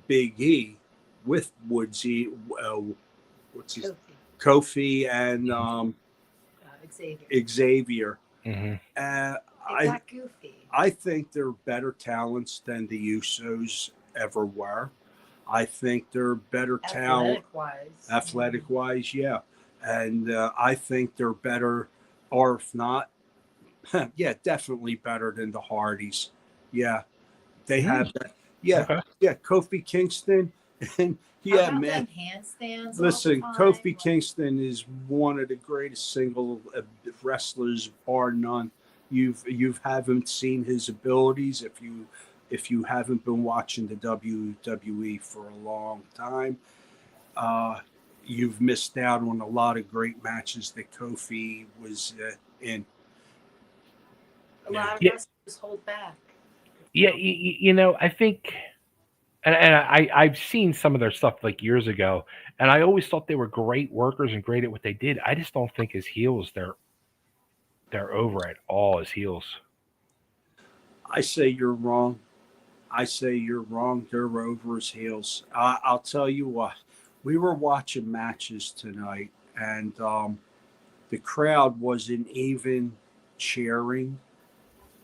Big E with Woodsy, what's his Kofi and Xavier. Mm-hmm. It got goofy. I think they're better talents than the Usos ever were. I think they're better talent athletic wise, yeah. And I think they're better, or if not, yeah, definitely better than the Hardys. Yeah, they have that. Yeah, Okay. yeah, Kofi Kingston. And yeah, How about man. them handstands Listen, all the time? Kofi Kingston is one of the greatest single wrestlers, bar none. You've haven't seen his abilities if you haven't been watching the WWE for a long time. You've missed out on a lot of great matches that Kofi was in. A lot of Yeah. wrestlers hold back. Yeah, you know, I think, and I've seen some of their stuff like years ago, and I always thought they were great workers and great at what they did. I just don't think as heels they're over at all as heels. I say you're wrong. I say you're wrong. They're over his heels. I'll tell you what. We were watching matches tonight, and the crowd wasn't even cheering,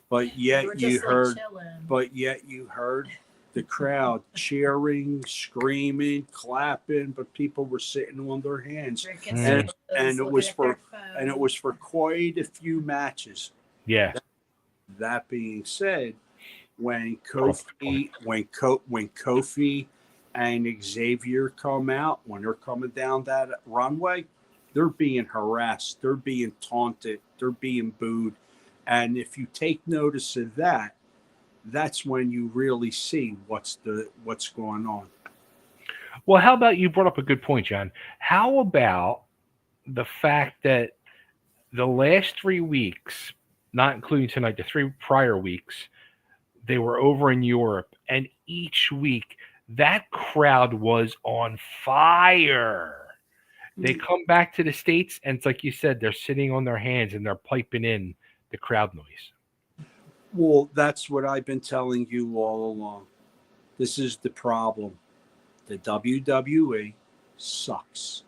but yet you heard. But yet you heard the crowd cheering, screaming, clapping, but people were sitting on their hands, and it was for quite a few matches. Yeah. That being said, when Kofi and Xavier come out, when they're coming down that runway, they're being harassed, they're being taunted, they're being booed. And if you take notice of that, that's when you really see what's going on. Well, how about, you brought up a good point, John. How about the fact that the last 3 weeks, not including tonight, the 3 prior weeks, they were over in Europe, and each week that crowd was on fire. They come back to the States, and it's like you said, they're sitting on their hands and they're piping in the crowd noise. Well, that's what I've been telling you all along. This is the problem. The WWE sucks.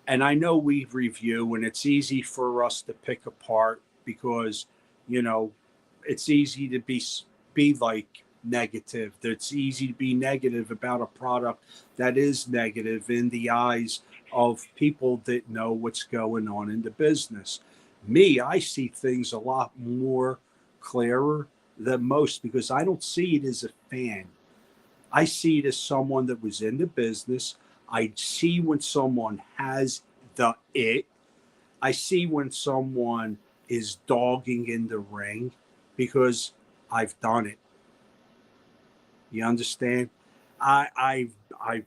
And I know we review, and it's easy for us to pick apart because, you know, it's easy to be like negative. It's easy to be negative about a product that is negative in the eyes of people that know what's going on in the business. Me, I see things a lot more clearer than most because I don't see it as a fan. I see it as someone that was in the business. I see when someone has the it. I see when someone is dogging in the ring because I've done it. You understand? I've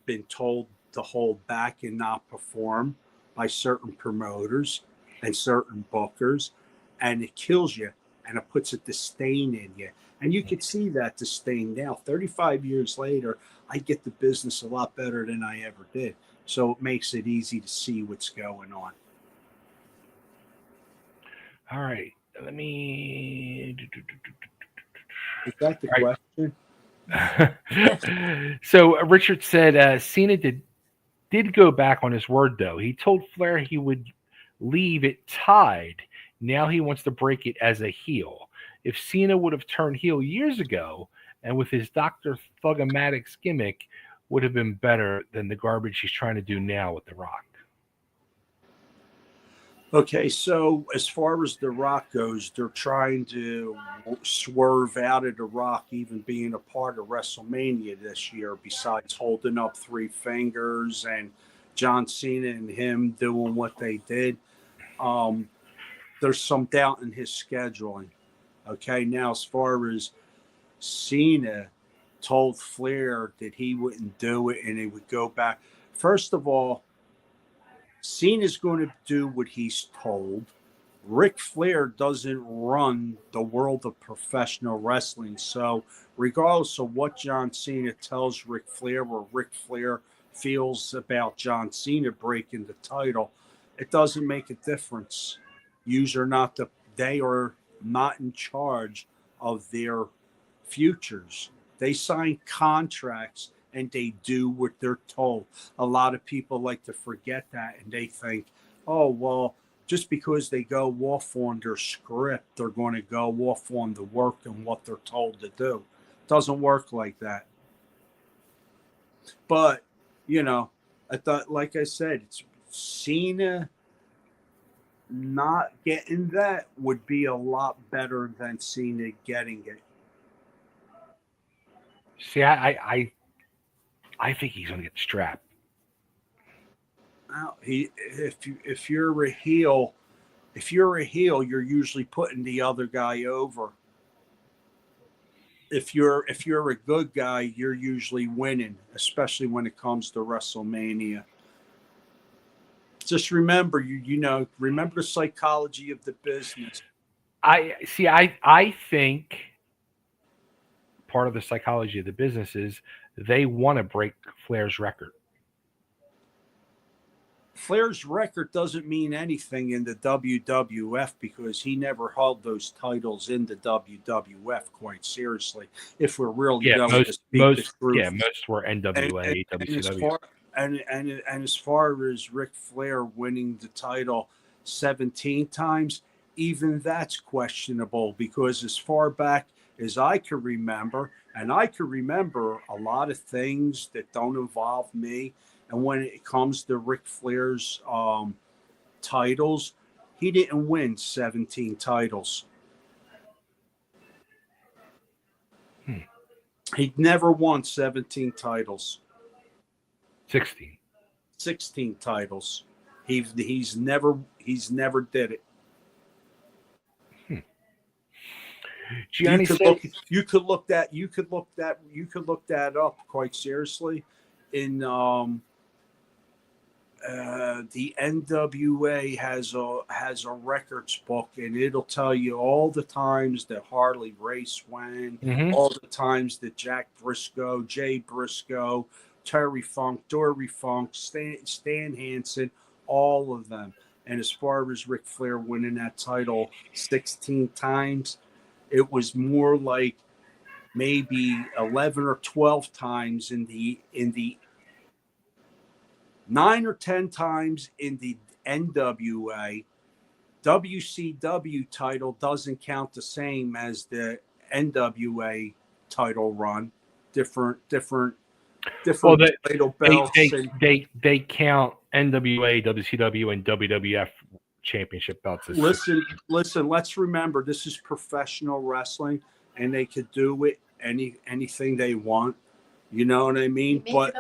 been told to hold back and not perform by certain promoters and certain bookers, and it kills you and it puts a disdain in you. And you could see that disdain now. 35 years later, I get the business a lot better than I ever did. So it makes it easy to see what's going on. All right. Let me. Is that the All question? right. So Richard said Cena did go back on his word, though. He told Flair he would leave it tied. Now he wants to break it as a heel. If Cena would have turned heel years ago and with his Dr. Thugamatics gimmick, would have been better than the garbage he's trying to do now with The Rock. Okay, so as far as The Rock goes, they're trying to swerve out of The Rock even being a part of WrestleMania this year, besides holding up three fingers and John Cena and him doing what they did. There's some doubt in his scheduling. Okay, now as far as Cena told Flair that he wouldn't do it and he would go back. First of all, Cena's going to do what he's told. Ric Flair doesn't run the world of professional wrestling. So, regardless of what John Cena tells Ric Flair or Ric Flair feels about John Cena breaking the title, it doesn't make a difference. They are not in charge of their futures. They sign contracts and they do what they're told. A lot of people like to forget that and they think, oh, well, just because they go off on their script, they're going to go off on the work and what they're told to do. It doesn't work like that. But, I thought, like I said, it's Cena not getting that would be a lot better than Cena getting it. See, I think he's going to get strapped. Now, if you're a heel, you're usually putting the other guy over. If you're a good guy, you're usually winning, especially when it comes to WrestleMania. Just remember, remember the psychology of the business. I think part of the psychology of the business is they want to break Flair's record. Flair's record doesn't mean anything in the WWF because he never held those titles in the WWF, quite seriously. If we're really going to speak the truth. Most were NWA, WCW. And as far as Ric Flair winning the title 17 times, even that's questionable because as far back as I can remember, and I can remember a lot of things that don't involve me. And when it comes to Ric Flair's titles, he didn't win 17 titles. He never won 17 titles. 16 titles. He's never did it. Gianni you could look that up quite seriously in the NWA has a records book, and it'll tell you all the times that Harley Race went, all the times that Jack Briscoe, Jay Briscoe, Terry Funk, Dory Funk, Stan Hansen, all of them. And as far as Ric Flair winning that title 16 times, it was more like maybe 11 or 12 times in the 9 or 10 times in the NWA. WCW title doesn't count the same as the NWA title run. Different title belts. They count NWA, WCW, and WWF championship belts. Listen. Let's remember this is professional wrestling, and they could do it anything they want. You know what I mean? But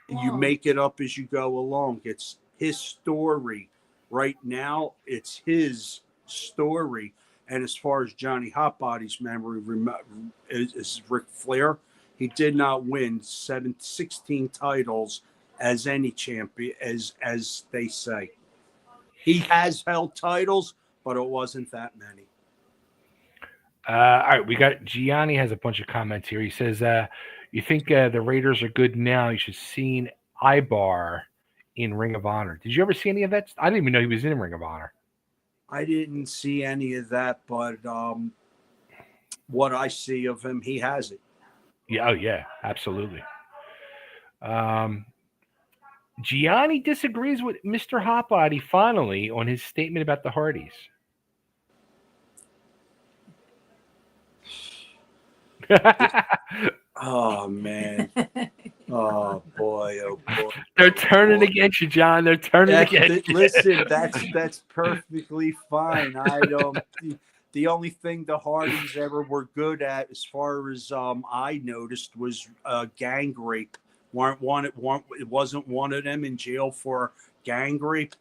you make it up as you go along. It's his story. Right now, it's his story. And as far as Johnny HotBody's memory is Ric Flair, he did not win 16 titles as any champion, as they say. He has held titles, but it wasn't that many. All right, we got Gianni has a bunch of comments here. He says, "You think the Raiders are good now? You should seen Ibar in Ring of Honor. Did you ever see any of that? I didn't even know he was in Ring of Honor. I didn't see any of that, but what I see of him, he has it. Yeah, oh yeah, absolutely. Gianni disagrees with Mr. Hotbody finally on his statement about the Hardys. Oh man. Oh boy, oh boy. They're turning against you, John. They're turning against you. Listen, that's perfectly fine. I don't. The only thing the Hardys ever were good at, as far as I noticed, was gang rape. It wasn't one of them in jail for gang rape.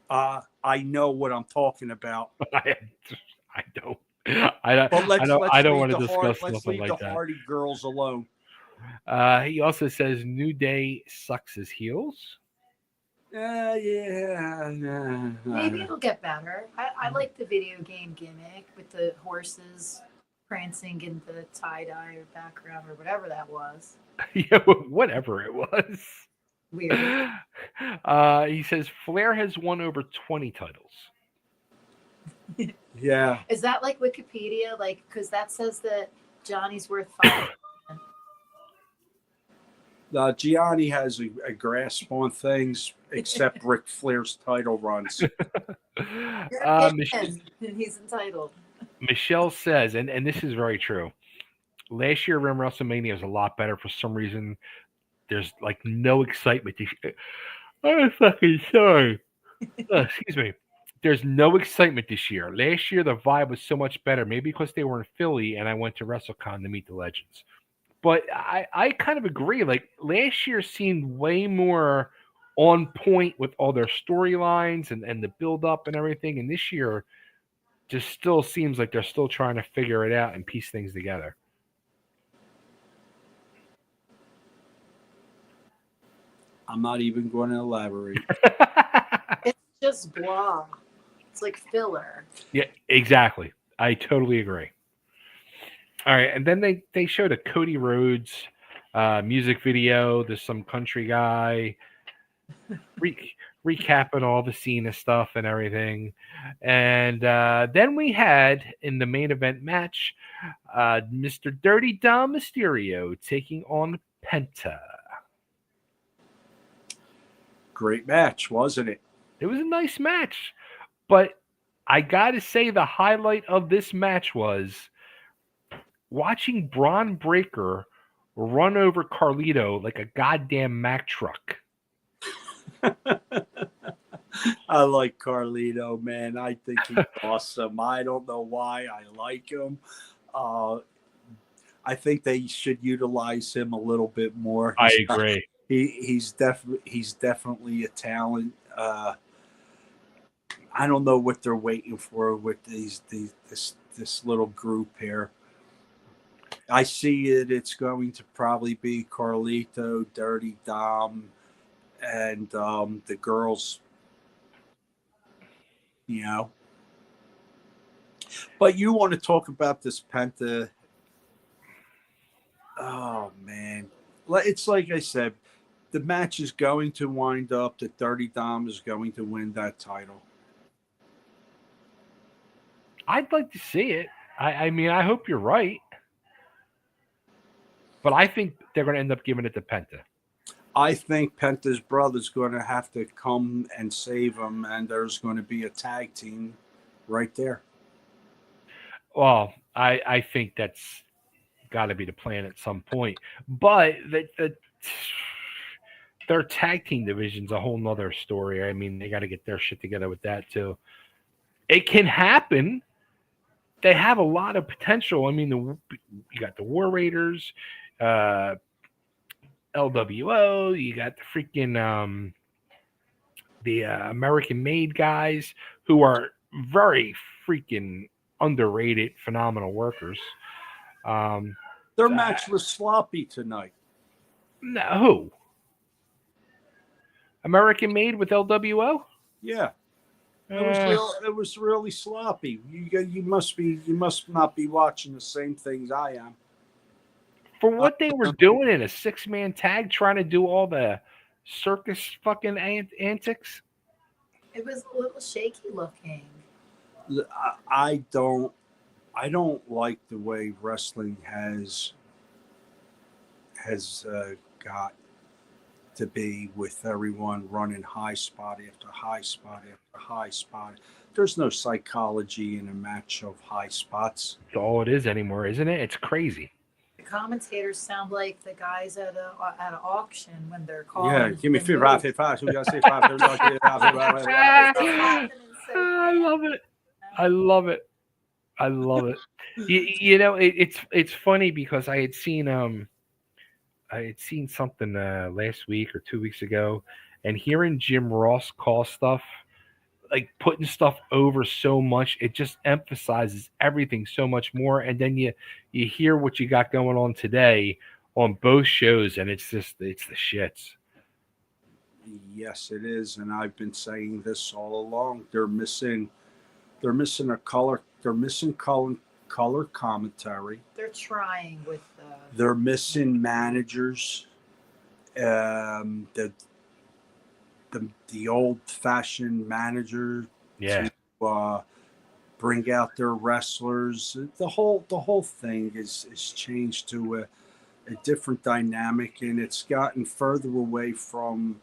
I know what I'm talking about. I don't. I don't want to discuss let's something leave like the that. Hardy girls alone. He also says New Day sucks his heels. Yeah. Maybe it'll get better. I like the video game gimmick with the horses prancing in the tie-dye or background or whatever that was. Yeah, whatever it was. Weird. He says Flair has won over 20 titles. Yeah. Is that like Wikipedia? Like, because that says that Johnny's worth 5. Gianni has a grasp on things, except Ric Flair's title runs. He's entitled. Michelle says, and this is very true. Last year around WrestleMania was a lot better for some reason. There's like no excitement. I'm fucking sorry. Excuse me. There's no excitement this year. Last year the vibe was so much better. Maybe because they were in Philly and I went to WrestleCon to meet the legends. But I kind of agree. Like last year seemed way more on point with all their storylines and the build up and everything. And this year just still seems like they're still trying to figure it out and piece things together. I'm not even going to elaborate. It's just blah. It's like filler. Yeah, exactly. I totally agree. All right, and then they showed a Cody Rhodes music video. There's some country guy recapping all the Cena stuff and everything. And then we had in the main event match, Mr. Dirty Dom Mysterio taking on Penta. Great match, wasn't it? It was a nice match, but I got to say the highlight of this match was watching Braun Breaker run over Carlito like a goddamn Mack truck. I like Carlito, man. I think he's awesome. I don't know why I like him. I think they should utilize him a little bit more. I agree. He's definitely a talent. I don't know what they're waiting for with this little group here. I see it. It's going to probably be Carlito, Dirty Dom, and the girls. You know. But you want to talk about this Penta? Oh man, it's like I said. The match is going to wind up that Dirty Dom is going to win that title. I'd like to see it. I mean, I hope you're right. But I think they're going to end up giving it to Penta. I think Penta's brother's going to have to come and save him, and there's going to be a tag team right there. Well, I think that's got to be the plan at some point. But their tag team division's a whole nother story. I mean, they got to get their shit together with that too. It can happen. They have a lot of potential. I mean, you got the War Raiders, LWO. You got the freaking the American Made guys who are very freaking underrated, phenomenal workers. Their match was sloppy tonight. No, who? American Made with LWO? Yeah. It was real. It was really sloppy. You must not be watching the same things I am. For what they were doing in a 6-man tag, trying to do all the circus fucking antics. It was a little shaky looking. I don't like the way wrestling has got to be, with everyone running high spot after high spot after high spot. There's no psychology in a match of high spots. That's all it is anymore, isn't it? It's crazy. The commentators sound like the guys at an auction when they're calling. Yeah, give me 5. Who got say 5? I love it. I love it. I love it. You know, it's funny because I had seen something last week or 2 weeks ago, and hearing Jim Ross call stuff, like putting stuff over so much, it just emphasizes everything so much more. And then you hear what you got going on today on both shows, and it's the shits. Yes, it is, and I've been saying this all along. They're missing a color. They're missing color commentary. They're trying with. They're missing managers. The old-fashioned manager to bring out their wrestlers. The whole thing is changed to a different dynamic, and it's gotten further away from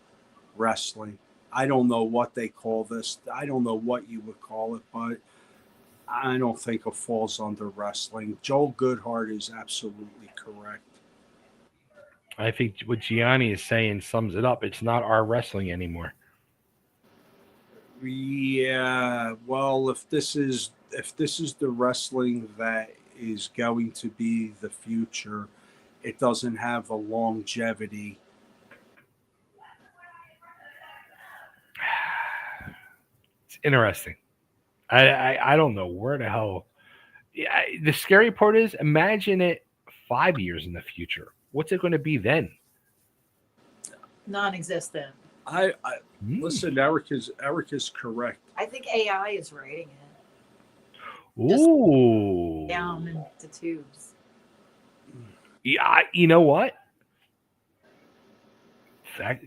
wrestling. I don't know what they call this. I don't know what you would call it, but I don't think it falls under wrestling. Joel Goodhart is absolutely correct. I think what Gianni is saying sums it up. It's not our wrestling anymore. Yeah, well, if this is the wrestling that is going to be the future, it doesn't have a longevity. It's interesting. I don't know where the hell. Yeah, the scary part is, imagine it 5 years in the future. What's it going to be then? Non-existent. Listen, Eric is correct. I think AI is writing it. Ooh. Just down into tubes. Yeah, you know what? In fact,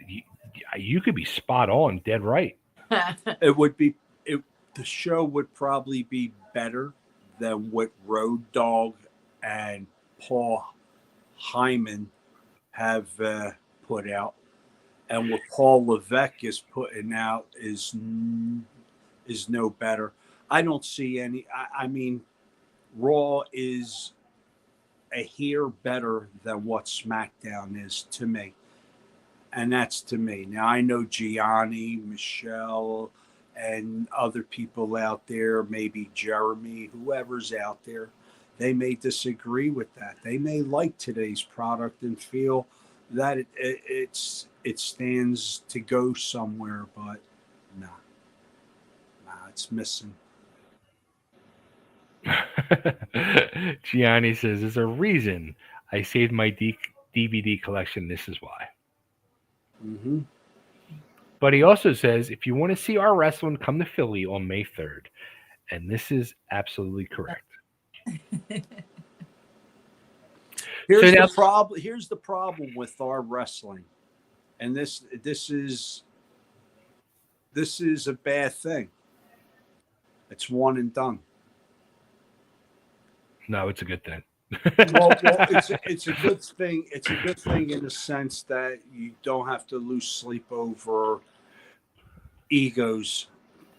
you could be spot on, dead right. It would be. The show would probably be better than what Road Dogg and Paul Hyman have put out, and what Paul Levesque is putting out is no better. I don't see any. I mean, Raw is a hair better than what SmackDown is to me, and that's to me. Now I know Gianni, Michelle, and other people out there, maybe Jeremy, whoever's out there, they may disagree with that. They may like today's product and feel that it stands to go somewhere, but nah, it's missing. Gianni says, "There's a reason I saved my DVD collection. This is why." Mm-hmm. But he also says, if you want to see our wrestling, come to Philly on May 3rd. And this is absolutely correct. Here's the problem with our wrestling. And this is a bad thing. It's one and done. No, it's a good thing. well, it's a good thing. It's a good thing in the sense that you don't have to lose sleep over egos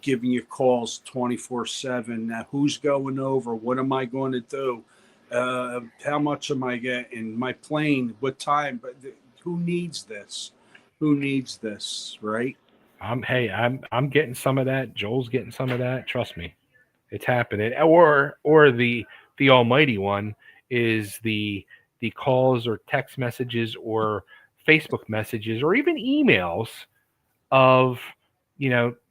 giving you calls 24/7. Now, who's going over? What am I going to do? How much am I getting? My plane? What time? But who needs this? Who needs this? Right? I'm getting some of that. Joel's getting some of that. Trust me, it's happening. Or the almighty one is the calls or text messages or Facebook messages or even emails of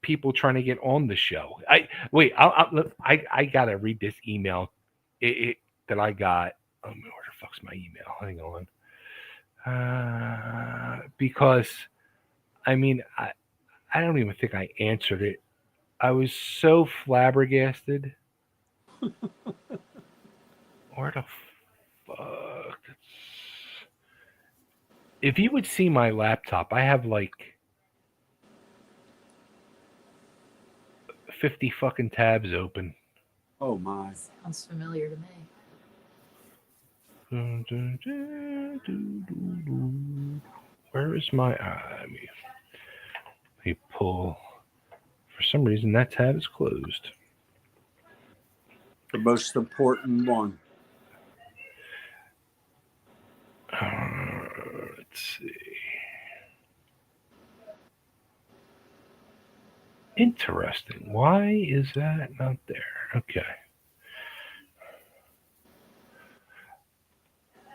people trying to get on the show. I gotta read this email that I got. Where the fuck's my email? Hang on. Because I mean I don't even think I answered it I was so flabbergasted. Where the fuck? If you would see my laptop, I have like 50 fucking tabs open. Oh my. Sounds familiar to me. Where is my? Let me pull. For some reason, that tab is closed. The most important one. Let's see. Interesting. Why is that not there? Okay.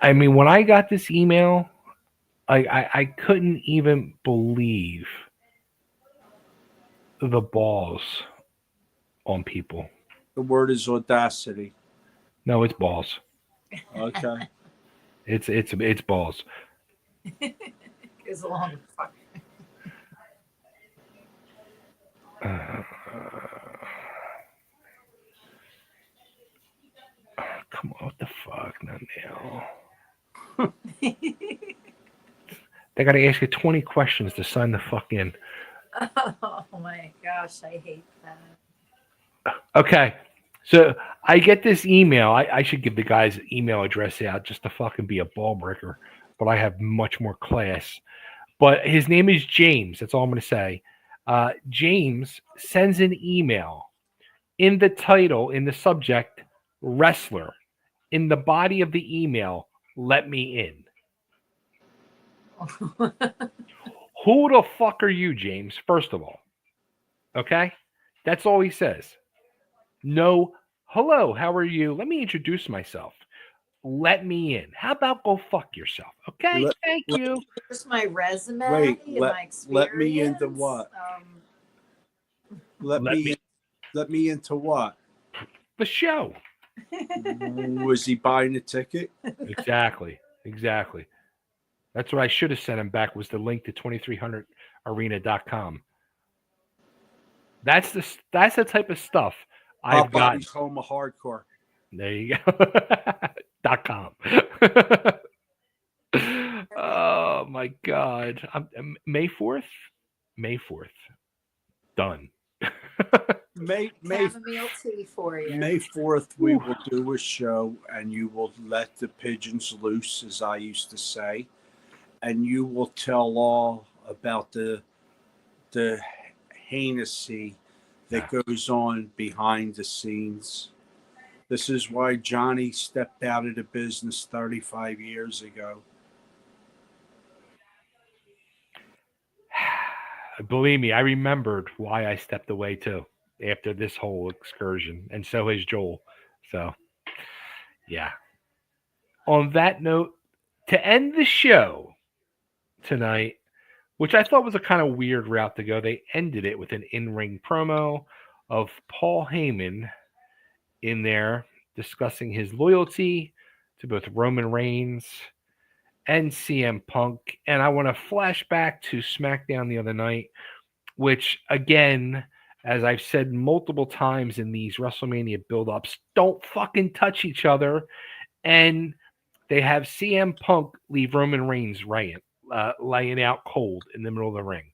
I mean, when I got this email, I couldn't even believe the balls on people. The word is audacity. No, it's balls. Okay. It's balls. Goes along with fuck. Come on, what the fuck, not now. They gotta ask you 20 questions to sign the fuck in. Oh my gosh, I hate that. Okay, so I get this email. I should give the guy's email address out just to fucking be a ball breaker, but I have much more class. But his name is James. That's all I'm going to say. James sends an email in the title, in the subject, wrestler. In the body of the email, let me in. Who the fuck are you, James? First of all. Okay? That's all he says. No, hello, how are you? Let me introduce myself. Let me in. How about go fuck yourself? Okay, thank you. Here's my resume. Wait, and my experience. let me into what? Let me into what? The show. Was he buying a ticket? Exactly. That's what I should have sent him back was the link to 2300arena.com. That's the type of stuff I've got. HotBody's home of hardcore. There you go. .com. Oh my God. May 4th? May 4th. Done. May Chamomile tea for you. May 4th, we will do a show and you will let the pigeons loose, as I used to say, and you will tell all about the heinousy that goes on behind the scenes. This is why Johnny stepped out of the business 35 years ago. Believe me, I remembered why I stepped away too after this whole excursion, and so has Joel. So, yeah. On that note, to end the show tonight, which I thought was a kind of weird route to go, they ended it with an in-ring promo of Paul Heyman in there discussing his loyalty to both Roman Reigns and CM Punk. And I want to flash back to SmackDown the other night, which, again, as I've said multiple times in these WrestleMania build-ups, don't fucking touch each other. And they have CM Punk leave Roman Reigns laying out cold in the middle of the ring.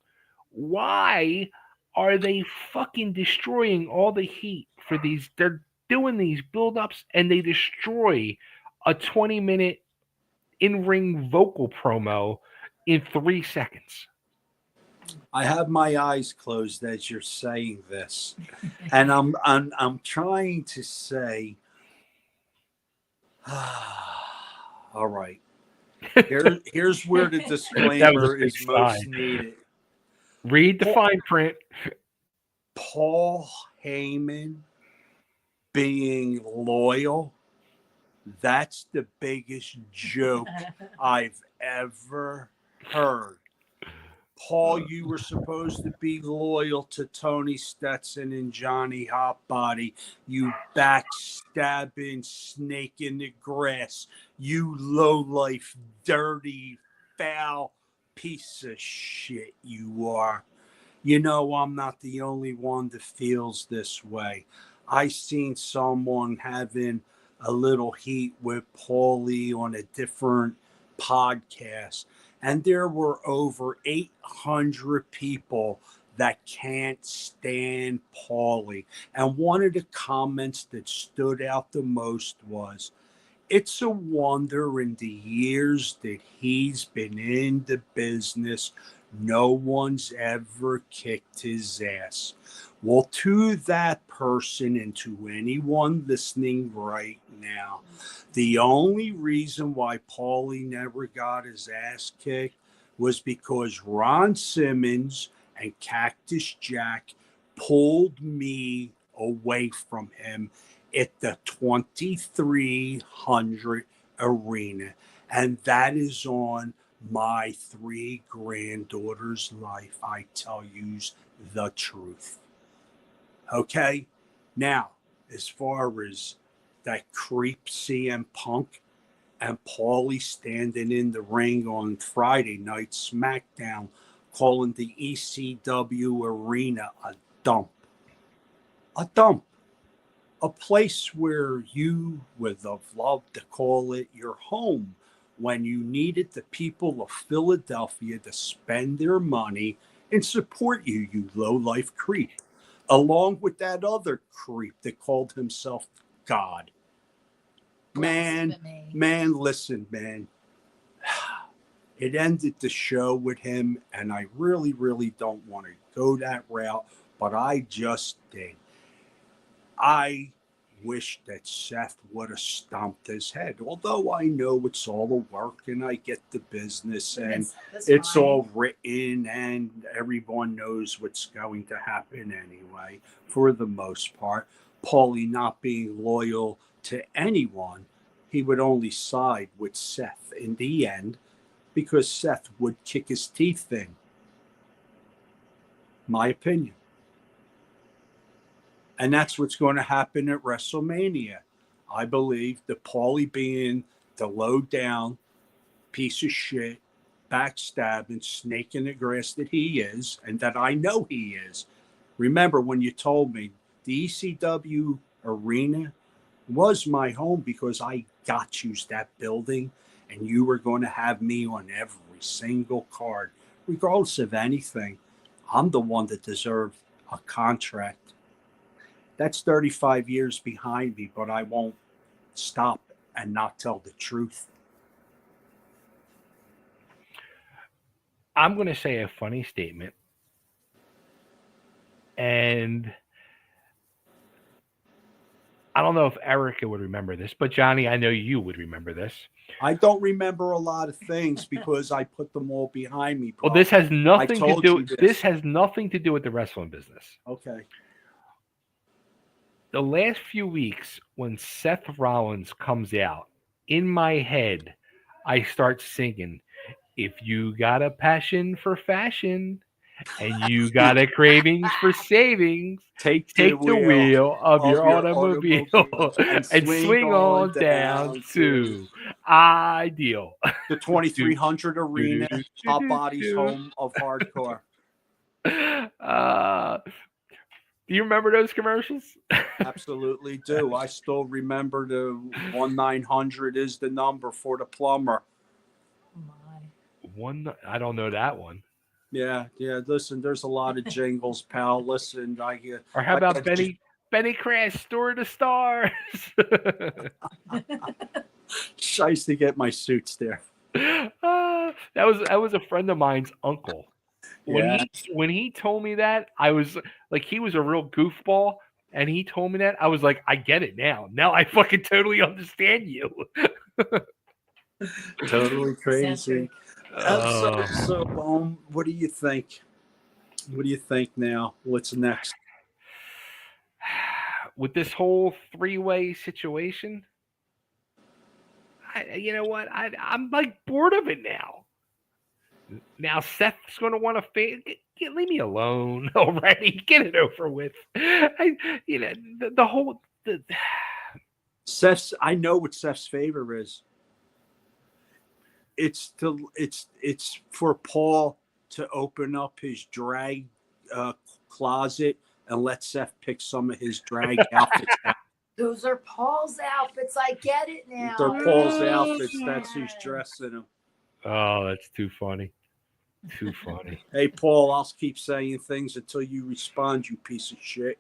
Why are they fucking destroying all the heat for these? They're doing these build-ups and they destroy a 20-minute in-ring vocal promo in 3 seconds. I have my eyes closed as you're saying this, and I'm trying to say, all right. Here's where the disclaimer is most needed. Read the fine print. Paul Heyman being loyal, that's the biggest joke I've ever heard. Paul, you were supposed to be loyal to Tony Stetson and Johnny HotBody. You backstabbing snake in the grass. You lowlife, dirty, foul piece of shit you are. I'm not the only one that feels this way. I seen someone having a little heat with Paulie on a different podcast, and there were over 800 people that can't stand Paulie. And one of the comments that stood out the most was, it's a wonder in the years that he's been in the business, no one's ever kicked his ass. Well, to that person and to anyone listening right now, the only reason why Paulie never got his ass kicked was because Ron Simmons and Cactus Jack pulled me away from him at the 2300 arena. And that is on my three granddaughters' life. I tell yous the truth. Okay? Now, as far as that creep CM Punk and Paulie standing in the ring on Friday night SmackDown, calling the ECW arena a dump. A dump. A place where you would have loved to call it your home when you needed the people of Philadelphia to spend their money and support you, you low-life creep, along with that other creep that called himself God. Man, listen, man. It ended the show with him, and I really, really don't want to go that route, but I just did. I wish that Seth would have stomped his head, although I know it's all a work and I get the business and it's all written and everyone knows what's going to happen anyway, for the most part. Paulie not being loyal to anyone, he would only side with Seth in the end because Seth would kick his teeth in. My opinion. And that's what's going to happen at WrestleMania. I believe that Paulie being the low down piece of shit, backstabbing, snake in the grass that he is, and that I know he is. Remember when you told me the ECW arena was my home because I got you that building and you were going to have me on every single card, regardless of anything. I'm the one that deserved a contract. That's 35 years behind me, but I won't stop and not tell the truth. I'm going to say a funny statement. And I don't know if Erica would remember this, but Johnny, I know you would remember this. I don't remember a lot of things because I put them all behind me. Well, this has nothing to do. This has nothing to do with the wrestling business. Okay. The last few weeks, when Seth Rollins comes out, in my head, I start singing, "If you got a passion for fashion and you got a cravings for savings, take the wheel of your automobile and swing on down to Ideal." The 2300 arena, HotBody's home of hardcore. Do you remember those commercials? Absolutely do. I still remember the 1-900 is the number for the plumber. I don't know that one. Yeah. Listen, there's a lot of jingles, pal. Listen, or how about Benny Crash, Store of the Stars? I used to get my suits there. That was a friend of mine's uncle. When he told me that, I was like, he was a real goofball, and he told me that, I was like, I get it now. Now I fucking totally understand you. Totally crazy. So, what do you think? What do you think now? What's next? With this whole three-way situation, you know what? I'm like bored of it now. Now Seth's going to want to leave me alone already. Get it over with. The whole. Seth's. I know what Seth's favor is. It's for Paul to open up his drag closet and let Seth pick some of his drag outfits out. Those are Paul's outfits. I get it now. They're Paul's outfits. That's who's dressing them. Oh, that's too funny. Too funny. Hey, Paul, I'll keep saying things until you respond, you piece of shit.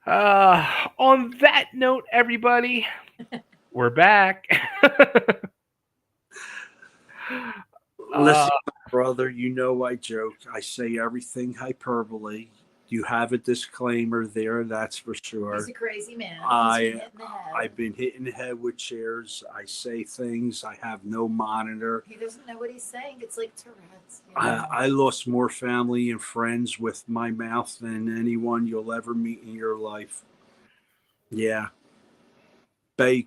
On that note, everybody, we're back. Listen, brother, you know I joke. I say everything hyperbole. You have a disclaimer there, that's for sure. He's a crazy man. I've been hit in the head with chairs. I say things. I have no monitor. He doesn't know what he's saying. It's like Tourette's. I lost more family and friends with my mouth than anyone you'll ever meet in your life. Yeah. Bay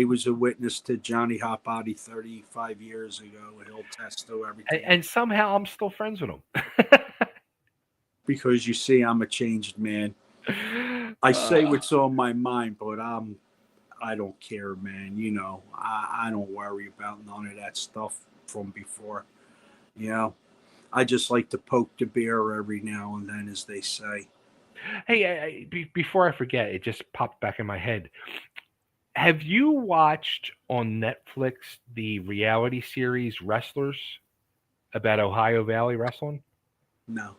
was a witness to Johnny HotBody 35 years ago. He'll test to everything. And somehow I'm still friends with him. Because you see, I'm a changed man. I say what's on my mind, but I don't care, man. You know, I don't worry about none of that stuff from before. You know, I just like to poke the bear every now and then, as they say. Hey, before I forget, it just popped back in my head. Have you watched on Netflix the reality series Wrestlers about Ohio Valley Wrestling? No.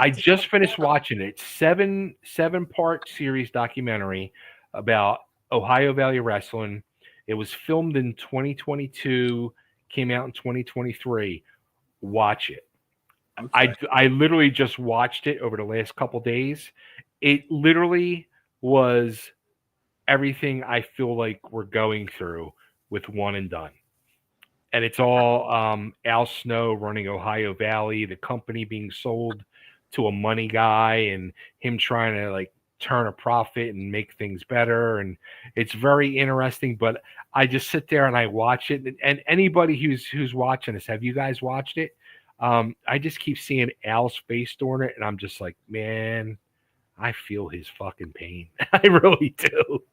I just finished watching it. 7-part series documentary about Ohio Valley Wrestling. It was filmed in 2022, came out in 2023. Watch it. Okay. I literally just watched it over the last couple days. It literally was everything I feel like we're going through with One and Done. And it's all Al Snow running Ohio Valley, the company being sold to a money guy and him trying to like turn a profit and make things better. And it's very interesting, but I just sit there and I watch it. And anybody who's watching this, have you guys watched it? I just keep seeing Al's face during it and I'm just like, man, I feel his fucking pain. I really do.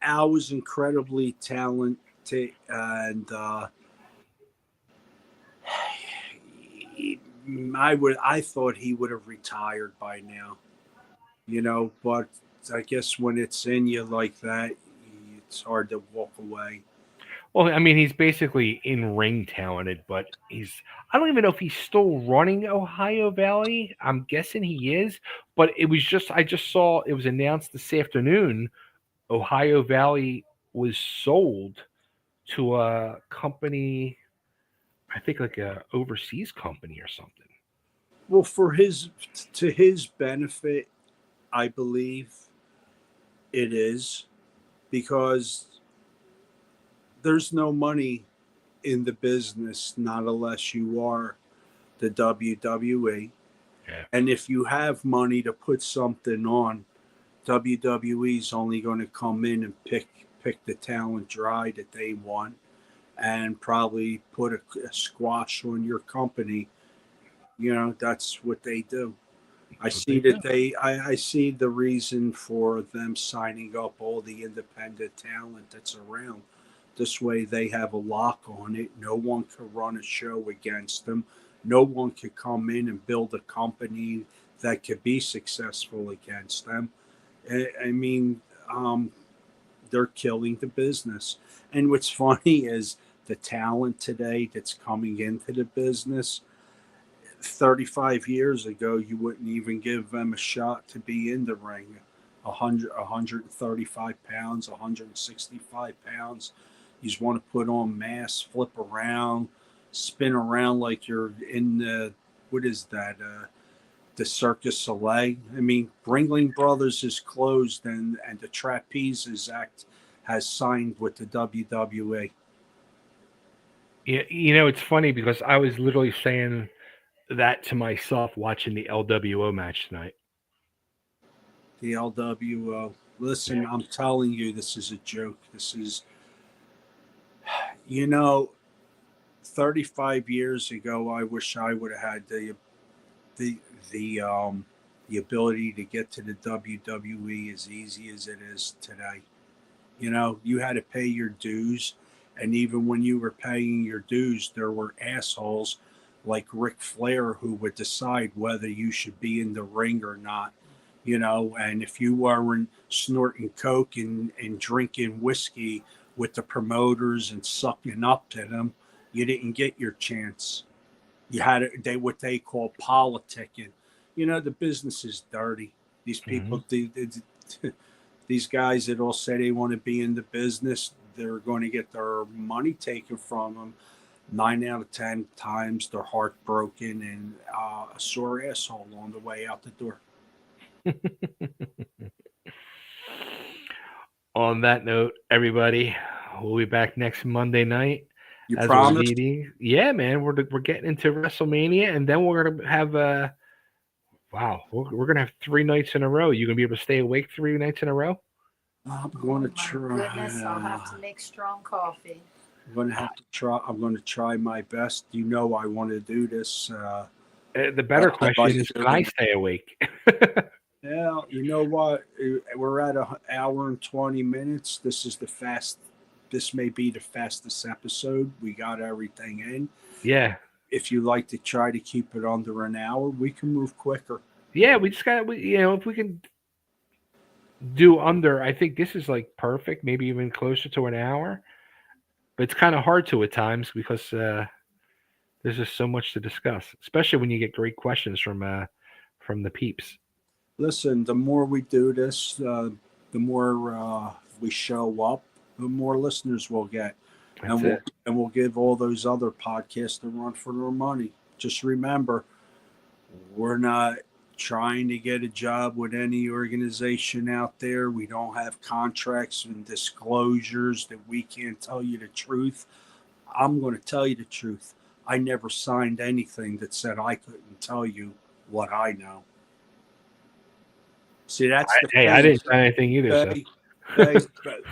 Al was incredibly talented and I thought he would have retired by now, you know, but I guess when it's in you like that, it's hard to walk away. Well, I mean, he's basically in-ring talented, but I don't even know if he's still running Ohio Valley. I'm guessing he is, but I just saw it was announced this afternoon, Ohio Valley was sold to a company, I think like a overseas company or something. Well, to his benefit, I believe it is, because there's no money in the business, not unless you are the WWE. Yeah. And if you have money to put something on, WWE's only going to come in and pick the talent dry that they want and probably put a squash on your company. You know, that's what they do. I see the reason for them signing up all the independent talent that's around. This way they have a lock on it. No one can run a show against them. No one could come in and build a company that could be successful against them. I mean, they're killing the business. And what's funny is the talent today that's coming into the business, 35 years ago, you wouldn't even give them a shot to be in the ring. 135 pounds, 165 pounds. You just want to put on mass, flip around, spin around like you're in the, what is that, the Circus Soleil. I mean, Ringling Brothers is closed and the Trapeze Act has signed with the WWE. Yeah, you know, it's funny because I was literally saying that to myself watching the LWO match tonight. The LWO. Listen, yeah. I'm telling you, this is a joke. This is, you know, 35 years ago, I wish I would have had the ability to get to the WWE as easy as it is today. You know, you had to pay your dues, and even when you were paying your dues, there were assholes like Ric Flair, who would decide whether you should be in the ring or not. You know, and if you weren't snorting coke and drinking whiskey with the promoters and sucking up to them, you didn't get your chance. You had what they call politicking. You know, the business is dirty. These people, these guys that all say they want to be in the business, they're going to get their money taken from them. 9 out of 10 times they're heartbroken and a sore asshole on the way out the door. On that note, everybody, we'll be back next Monday night. You as promise? Yeah, man, we're getting into WrestleMania, and then we're gonna have we're gonna have 3 nights in a row. You gonna be able to stay awake 3 nights in a row? I'm going to try. Goodness, I'll have to make strong coffee. I'm going to have to try. I'm going to try my best. You know, I want to do this. The better question is, can I stay awake? Yeah, you know what? We're at an hour and 20 minutes. This may be the fastest episode. We got everything in. Yeah. If you like to try to keep it under an hour, we can move quicker. Yeah, we just got if we can do under, I think this is like perfect, maybe even closer to an hour. But it's kind of hard to at times because there's just so much to discuss, especially when you get great questions from the peeps. Listen, the more we do this, the more we show up, the more listeners we'll get. And we'll give all those other podcasts a run for their money. Just remember, we're not trying to get a job with any organization out there. We don't have contracts and disclosures that we can't tell you the truth. I'm going to tell you the truth. I never signed anything that said I couldn't tell you what I know. See, that's I didn't sign anything either.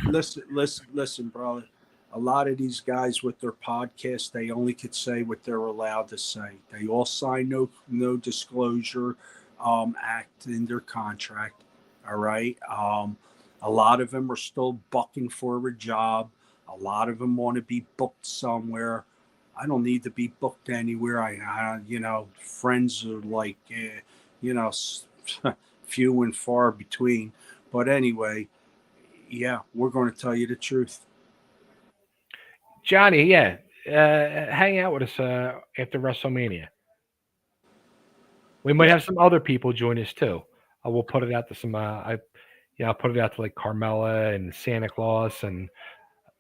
Listen, brother. A lot of these guys with their podcasts, they only could say what they're allowed to say. They all sign no disclosure act in their contract. All right. A lot of them are still bucking for a job. A lot of them want to be booked somewhere. I don't need to be booked anywhere. I friends are like, few and far between. But anyway, yeah, we're going to tell you the truth. Johnny, hang out with us after WrestleMania. We might have some other people join us too. We'll put it out to some. I'll put it out to like Carmella and Santa Claus, and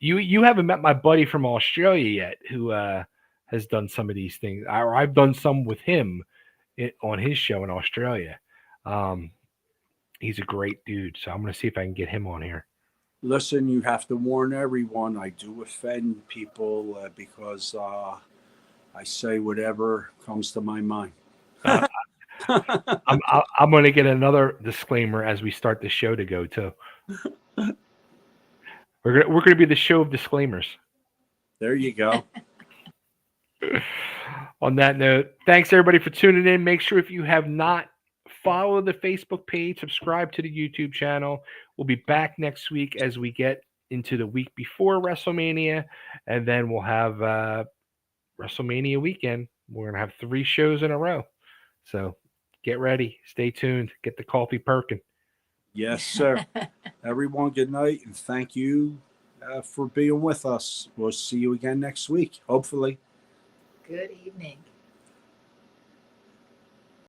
you haven't met my buddy from Australia yet, who has done some of these things. I've done some with him on his show in Australia. He's a great dude, so I'm going to see if I can get him on here. Listen, you have to warn everyone. I do offend people because I say whatever comes to my mind. I'm going to get another disclaimer as we start the show to go too. We're going to be the show of disclaimers. There you go. On that note, thanks everybody for tuning in. Make sure if you have not, follow the Facebook page, subscribe to the YouTube channel. We'll be back next week as we get into the week before WrestleMania, and then we'll have WrestleMania weekend. We're going to have 3 shows in a row. So get ready. Stay tuned. Get the coffee perking. Yes, sir. Everyone, good night, and thank you for being with us. We'll see you again next week, hopefully. Good evening.